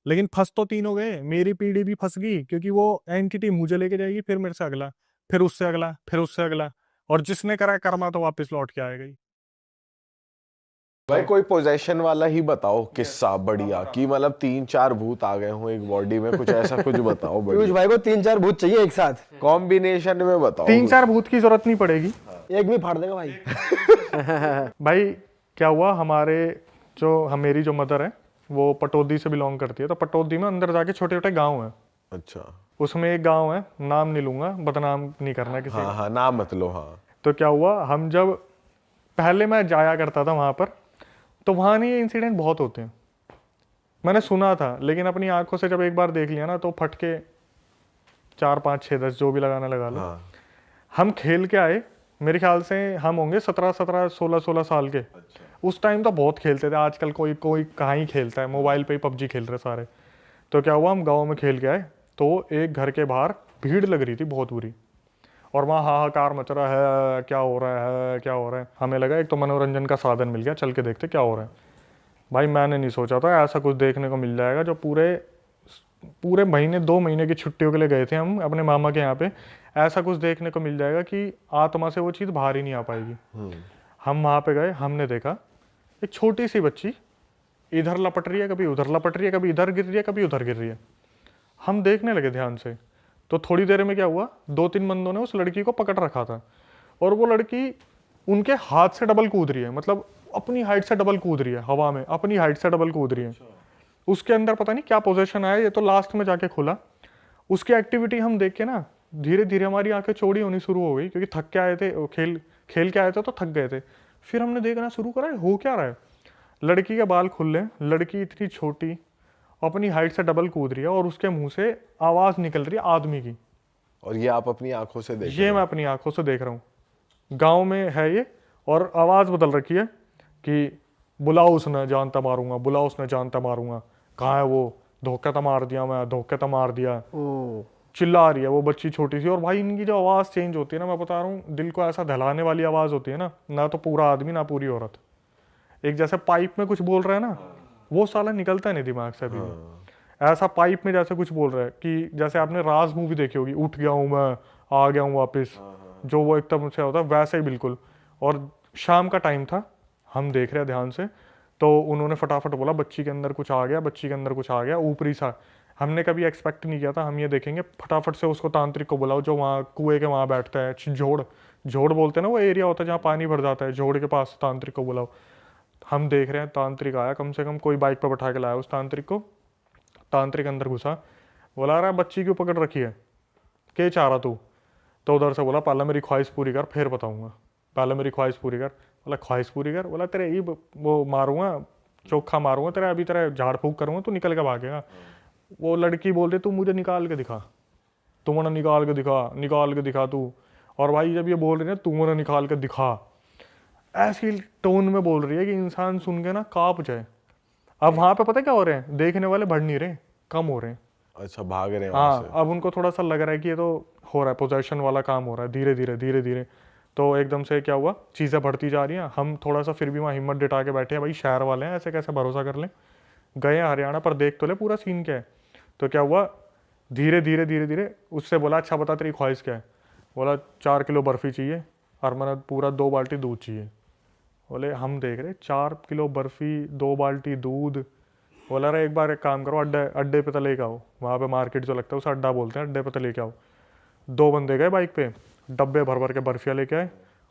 A: लेकिन फंस तो तीनों गए, मेरी पीढ़ी भी फंस गई, क्योंकि वो एंटिटी मुझे लेके जाएगी, फिर मेरे से अगला, फिर उससे अगला, फिर उससे अगला, और जिसने करा है कर्मा तो वापस लौट के आएगा ही।
C: भाई कोई पोजेशन वाला ही बताओ किस्सा बढ़िया, कि मतलब 3-4 भूत आ गए हो एक बॉडी में, कुछ ऐसा कुछ बताओ
D: पीयूष
C: बढ़िया।
D: भाई को 3-4 भूत चाहिए एक साथ,
C: कॉम्बिनेशन में बताओ
A: 3-4 भूत की जरूरत नहीं पड़ेगी
D: एक भी फाड़ देगा भाई।
A: भाई। क्या हुआ, मेरी जो मदर है वो पटौदी से बिलोंग करती है, तो पटौदी में अंदर जाके छोटे छोटे गांव हैं।
C: अच्छा।
A: उसमें एक गांव है, नाम नहीं लूंगा, बदनाम नहीं करना किसी
C: हाँ हाँ, नाम मत लो। हाँ।
A: तो क्या हुआ, हम जब पहले मैं जाया करता था वहां पर, तो वहां नहीं ये इंसिडेंट बहुत होते हैं, मैंने सुना था, लेकिन अपनी आंखों से जब एक बार देख लिया ना तो फटके 4 5 6 10 जो भी लगाना लगा लो।
C: हाँ।
A: हम खेल के आए, मेरे ख्याल से हम होंगे 17 16 साल के। उस टाइम तो बहुत खेलते थे, आजकल कोई कोई कहाँ ही खेलता है, मोबाइल पे ही पबजी खेल रहे सारे। तो क्या हुआ, हम गांव में खेल के आए, तो एक घर के बाहर भीड़ लग रही थी बहुत बुरी, और वहाँ हाहाकार मच रहा है, क्या हो रहा है क्या हो रहा है। हमें लगा एक तो मनोरंजन का साधन मिल गया, चल के देखते क्या हो रहा है। भाई मैंने नहीं सोचा था ऐसा कुछ देखने को मिल जाएगा। जो पूरे पूरे महीने 2 महीने की छुट्टियों के लिए गए थे हम अपने मामा के यहाँ पे, ऐसा कुछ देखने को मिल जाएगा कि आत्मा से वो चीज़ बाहर ही नहीं आ पाएगी। हम वहाँ पे गए, हमने देखा एक छोटी सी बच्ची इधर लपट रही है, कभी उधर लपट रही है, कभी इधर गिर रही है, कभी उधर गिर रही है। हम देखने लगे ध्यान से, तो थोड़ी देर में क्या हुआ, 2-3 बंदों ने उस लड़की को पकड़ रखा था, और वो लड़की उनके हाथ से डबल कूद रही है, मतलब अपनी हाइट से डबल कूद रही है हवा में, अपनी हाइट से डबल कूद रही है। उसके अंदर पता नहीं क्या पोजीशन आया, ये तो लास्ट में जाके खुला। उसकी एक्टिविटी हम देख के ना धीरे धीरे हमारी आंखें चौड़ी होनी शुरू हो गई, क्योंकि थक के आए थे, खेल खेल के आए थे तो थक गए थे। फिर हमने देखना शुरू करा हो क्या रहा है। लड़की के बाल खुले, लड़की इतनी छोटी अपनी हाइट से डबल कूद रही है, और उसके मुंह से आवाज निकल रही है आदमी की।
C: और ये आप अपनी आंखों से देख रहे
A: ये
C: हो?
A: मैं अपनी आंखों से देख रहा हूँ, गांव में है ये, और आवाज बदल रखी है कि बुलाओ उसने जानता मारूंगा, बुलाओ उसने जानता मारूंगा, कहाँ है वो, धोखा तो मार दिया मैं, धोखा तो मार दिया, चिल्ला रही है वो बच्ची छोटी सी। और भाई इनकी जो आवाज चेंज होती है ना, मैं बता रहा हूँ, दिल को ऐसा दहलाने वाली आवाज होती है ना तो पूरा आदमी ना पूरी औरत, एक जैसे पाइप में कुछ बोल रहा है ना, वो साला निकलता नहीं दिमाग से अभी भी। ऐसा पाइप में जैसे कुछ बोल रहा है, कि जैसे आपने राज मूवी देखी होगी, उठ गया हूँ मैं, आ गया हूँ वापस, जो वो एकदम से होता है वैसे ही बिल्कुल। और शाम का टाइम था, हम देख रहे हैं ध्यान से, तो उन्होंने फटाफट बोला बच्ची के अंदर कुछ आ गया, बच्ची के अंदर कुछ आ गया ऊपरी सा। हमने कभी एक्सपेक्ट नहीं किया था हम ये देखेंगे, फटाफट से उसको तांत्रिक को बुलाओ जो वहाँ कुएं के वहाँ बैठता है, झोड़ बोलते हैं ना वो एरिया होता है जहाँ पानी भर जाता है, झोड़ के पास तांत्रिक को बुलाओ। हम देख रहे हैं तांत्रिक आया, कम से कम कोई बाइक पर बैठा के लाया उस तांत्रिक को। तांत्रिक अंदर घुसा, बोला रहा बच्ची क्यों पकड़ रखी है, क्या चाह रहा तू? तो उधर से बोला पहले मेरी ख्वाहिश पूरी कर फिर बताऊंगा, पहले मेरी ख्वाहिश पूरी कर। बोला ख्वाहिश पूरी कर? बोला तेरे ये वो मारूंगा, चोखा मारूंगा तेरा, अभी तेरा झाड़ फूक करूंगा, तू निकल के भागेगा। वो लड़की बोल रही तू मुझे निकाल के दिखा, तू मुझे निकाल के दिखा, निकाल के दिखा तू। और भाई जब ये बोल रही है तू मुझे निकाल के दिखा, ऐसी टोन में बोल रही है कि इंसान सुन के ना कांप जाए। अब वहां पे पता क्या हो रहे हैं, देखने वाले बढ़ नहीं रहे, कम हो रहे हैं।
C: अच्छा, भाग रहे हैं वहां से।
A: हाँ, अब उनको थोड़ा सा लग रहा है कि ये तो हो रहा है, पोजेशन वाला काम हो रहा है, धीरे धीरे धीरे धीरे। तो एकदम से क्या हुआ, चीज़ें बढ़ती जा रही हैं। हम थोड़ा सा फिर भी वहाँ हिम्मत जुटा के बैठे हैं, भाई शहर वाले हैं, ऐसे कैसे भरोसा कर लें, गए हरियाणा पर देख तो ले पूरा सीन क्या है। तो क्या हुआ, धीरे धीरे धीरे धीरे उससे बोला अच्छा बता तेरी ख्वाहिश क्या है? बोला 4 किलो बर्फ़ी चाहिए और मैंने पूरा 2 बाल्टी दूध चाहिए। बोले हम देख रहे 4 किलो बर्फ़ी 2 बाल्टी दूध। बोला रहा एक बार एक काम करो, अड्डे पे तो लेके आओ, वहाँ पे मार्केट जो लगता है उसे अड्डा बोलते हैं, अड्डे पे तो लेके आओ। 2 बंदे गए बाइक पे, डब्बे भर भर के बर्फ़ियाँ लेके आए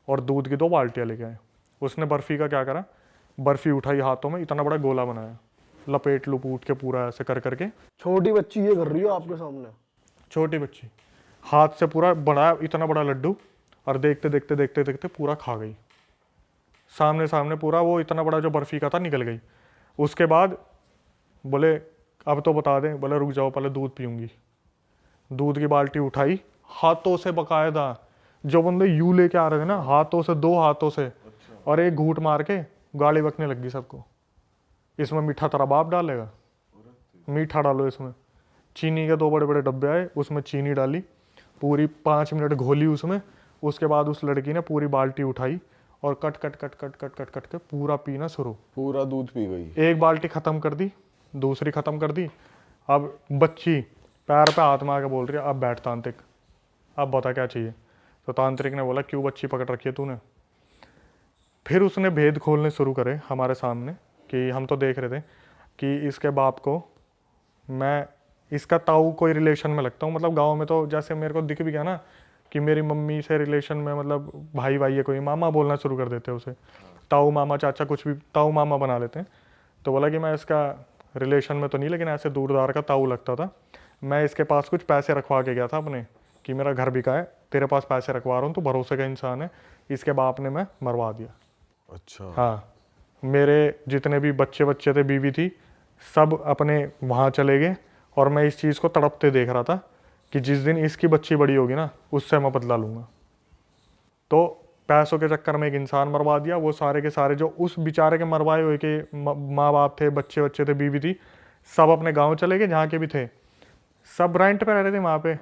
A: और दूध की 2 बाल्टियाँ लेके आए। उसने बर्फ़ी का क्या करा, बर्फ़ी उठाई हाथों में, इतना बड़ा गोला बनाया, लपेट लुपूट के पूरा ऐसे कर करके।
D: छोटी बच्ची ये कर रही हो आपके सामने,
A: छोटी बच्ची हाथ से पूरा बनाया इतना बड़ा लड्डू, और देखते देखते देखते देखते पूरा खा गई, सामने सामने पूरा वो इतना बड़ा जो बर्फी का था निकल गई। उसके बाद बोले अब तो बता दें, बोले रुक जाओ पहले दूध पीऊंगी। दूध की बाल्टी उठाई, हाथों से बकायदा, जो बंदे यूं लेके आ रहे थे ना, हाथों से, 2 हाथों से, और एक घूंट मार के गाली बकने लग गई सबको। इसमें मीठा तेरा बाप डालेगा, मीठा डालो इसमें। चीनी के 2 बड़े बड़े डब्बे आए, उसमें चीनी डाली, पूरी 5 मिनट घोली उसमें। उसके बाद उस लड़की ने पूरी बाल्टी उठाई और cut cut cut cut cut cut cut के पूरा पीना शुरू।
C: पूरा दूध पी गई।
A: एक बाल्टी खत्म कर दी, दूसरी खत्म कर दी। अब बच्ची पैर पे हाथ मार के बोल रही है अब बैठ तांत्रिक, अब बता क्या चाहिए। तो तांत्रिक ने बोला क्यों बच्ची पकड़ रखी है तूने। फिर उसने भेद खोलने शुरू करे हमारे सामने, कि हम तो देख रहे थे कि इसके बाप को मैं, इसका ताऊ कोई रिलेशन में लगता हूँ। मतलब गांव में तो जैसे मेरे को दिख भी गया ना कि मेरी मम्मी से रिलेशन में, मतलब भाई भाई है कोई, मामा बोलना शुरू कर देते हैं उसे, ताऊ मामा चाचा कुछ भी ताऊ मामा बना लेते हैं। तो बोला कि मैं इसका रिलेशन में तो नहीं, लेकिन ऐसे दूरदार का ताऊ लगता था। मैं इसके पास कुछ पैसे रखवा के गया था अपने, कि मेरा घर बिका है, तेरे पास पैसे रखवा रहा हूँ, तो भरोसे का इंसान है। इसके बाप ने मैं मरवा दिया।
C: अच्छा।
A: हाँ, मेरे जितने भी बच्चे थे, बीवी थी, सब अपने वहाँ चले गए। और मैं इस चीज़ को तड़पते देख रहा था कि जिस दिन इसकी बच्ची बड़ी होगी ना, उससे मैं बदला लूँगा। तो पैसों के चक्कर में एक इंसान मरवा दिया। वो सारे के सारे जो उस बेचारे के मरवाए हुए के माँ बाप थे, बच्चे थे, बीवी थी, सब अपने गाँव चले गए, जहाँ के भी थे। सब रेंट पे रह रहे थे वहाँ पे,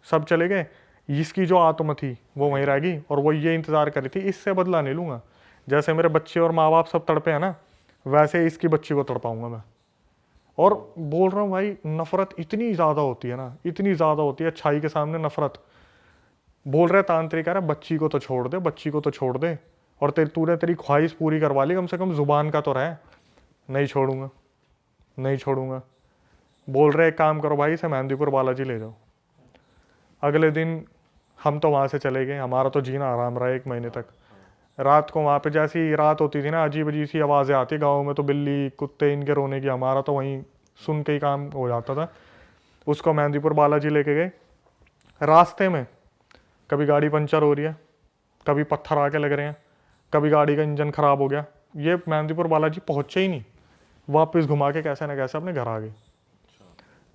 A: सब चले गए। इसकी जो आत्मा थी वो वहीं रह गई, और वो ये इंतज़ार कर रही थी इससे बदला नहीं लूँगा। जैसे मेरे बच्चे और माँ बाप सब तड़पे हैं ना, वैसे इसकी बच्ची को तड़पाऊंगा मैं। और बोल रहा हूँ भाई, नफरत इतनी ज़्यादा होती है ना, इतनी ज़्यादा होती है अच्छाई के सामने नफरत। बोल रहे तांत्रिक, कह रहा बच्ची को तो छोड़ दे, बच्ची को तो छोड़ दे, और तूने तेरी ख्वाहिश पूरी करवा ली, कम से कम जुबान का तो रहे। नहीं छोड़ूंगा, नहीं छोड़ूंगा। बोल रहे एक काम करो भाई, इसे मेहंदीपुर बालाजी ले जाओ। अगले दिन हम तो वहाँ से चले गए, हमारा तो जीना आराम रहा 1 महीने तक। रात को वहाँ पे जैसी रात होती थी ना, अजीब अजीब सी आवाज़ें आती गाँव में, तो बिल्ली कुत्ते इनके रोने की, हमारा तो वहीं सुन के ही काम हो जाता था। उसको मेहंदीपुर बालाजी लेके गए। रास्ते में कभी गाड़ी पंचर हो रही है, कभी पत्थर आके लग रहे हैं, कभी गाड़ी का इंजन ख़राब हो गया। ये मेहंदीपुर बालाजी पहुँचे ही नहीं, वापस घुमा के कैसे न कैसे अपने घर आ गए।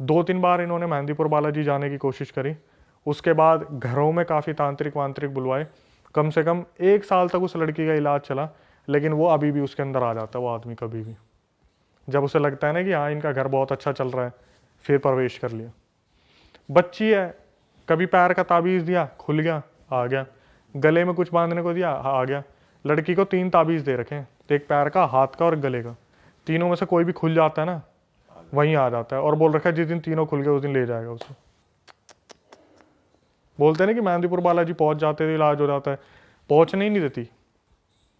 A: 2-3 बार इन्होंने मेहंदीपुर बालाजी जाने की कोशिश करी। उसके बाद घरों में काफ़ी तांत्रिक वांत्रिक बुलवाए। कम से कम 1 साल तक उस लड़की का इलाज चला, लेकिन वो अभी भी उसके अंदर आ जाता है, वो आदमी कभी भी। जब उसे लगता है ना कि हाँ इनका घर बहुत अच्छा चल रहा है, फिर प्रवेश कर लिया। बच्ची है, कभी पैर का ताबीज़ दिया, खुल गया, आ गया। गले में कुछ बांधने को दिया, आ गया। लड़की को 3 ताबीज़ दे रखे हैं, एक पैर का, हाथ का और गले का। तीनों में से कोई भी खुल जाता है ना, वहीं आ जाता है। और बोल रखा है जिस दिन तीनों खुल गए उस दिन ले जाएगा उसे। बोलते हैं ना कि मेहंदीपुर बालाजी पहुंच जाते थे, इलाज हो जाता है, पहुंचने ही नहीं देती।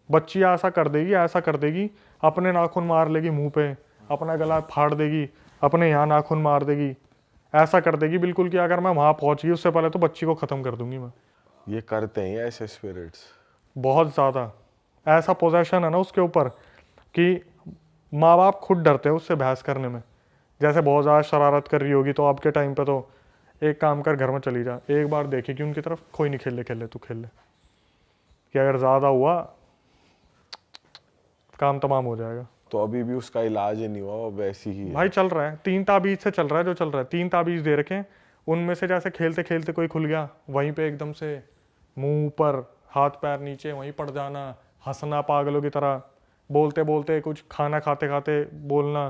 A: बच्ची ऐसा कर देगी, ऐसा कर देगी, अपने नाखून मार लेगी मुंह पे, अपना गला फाड़ देगी, अपने यहाँ नाखून मार देगी, ऐसा कर देगी बिल्कुल कि अगर मैं वहां पहुंच गई उससे पहले तो बच्ची को खत्म कर दूंगी मैं।
C: ये करते हैं ऐसे स्पिरिट्स
A: बहुत ज़्यादा। ऐसा पोजेशन है ना उसके ऊपर कि माँ बाप खुद डरते हैं उससे बहस करने में। जैसे बहुत ज़्यादा शरारत कर रही होगी तो आपके टाइम पे तो एक काम कर, घर में चली जा, एक बार देखी कि उनकी तरफ, कोई नहीं, खेल ले खेल ले, तू खेल ले, कि अगर ज़्यादा हुआ काम तमाम हो जाएगा।
C: तो अभी भी उसका इलाज नहीं हुआ, वैसी ही है।
A: भाई चल रहा है, 3 ताबीज़ से चल रहा है जो चल रहा है। 3 ताबीज़ दे रखे हैं, उनमें से जैसे खेलते खेलते कोई खुल गया, वहीं पे एकदम से मुंह ऊपर, हाथ पैर नीचे, वहीं पड़ जाना, हंसना पागलों की तरह, बोलते बोलते कुछ, खाना खाते खाते बोलना,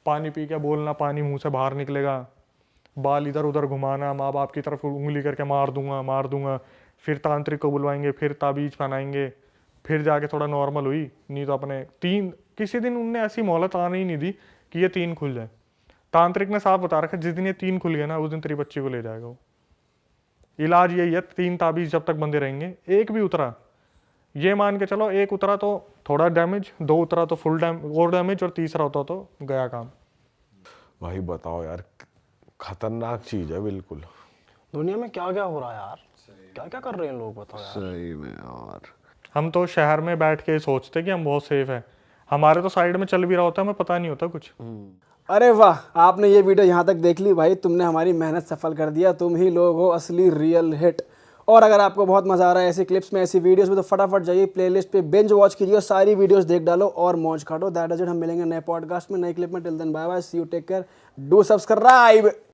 A: पानी पी के बोलना, पानी मुंह से बाहर निकलेगा, बाल इधर उधर घुमाना, माँ बाप की तरफ उंगली करके मार दूंगा मार दूंगा। फिर तांत्रिक को बुलवाएंगे, फिर ताबीज पहनाएंगे, फिर जाके थोड़ा नॉर्मल हुई, नहीं तो अपने 3, किसी दिन उनने ऐसी मोहलत आने ही नहीं दी कि ये 3 खुल जाए। तांत्रिक ने साफ बता रखा जिस दिन ये 3 खुल गए ना, उस दिन तेरी बच्ची को ले जाएगा वो। इलाज यही है, 3 ताबीज जब तक बंदे रहेंगे। एक भी उतरा, ये मान के चलो, एक उतरा तो थोड़ा डैमेज, 2 उतरा तो फुल डैमेज, और तीसरा होता तो गया काम।
C: भाई बताओ यार, खतरनाक चीज है बिल्कुल।
D: दुनिया में क्या क्या हो रहा है यार, क्या क्या कर रहे हैं लोग, बताओ यार।
B: सही में यार।
A: हम तो शहर में बैठ के सोचते कि हम बहुत सेफ है, हमारे तो साइड में चल भी रहा होता है, हमें पता नहीं होता कुछ।
E: अरे वाह, आपने ये वीडियो यहाँ तक देख ली भाई, तुमने हमारी मेहनत सफल कर दिया। तुम ही लोग हो असली रियल हिट। और अगर आपको बहुत मजा आ रहा है ऐसी क्लिप्स में, ऐसी वीडियोस में, तो फटाफट जाइए प्लेलिस्ट पे बिंज वॉच कीजिए और सारी वीडियोस देख डालो और मौज काटो। That is it. हम मिलेंगे नए पॉडकास्ट में, नई क्लिप में। Till then bye bye, see you, take care, do subscribe.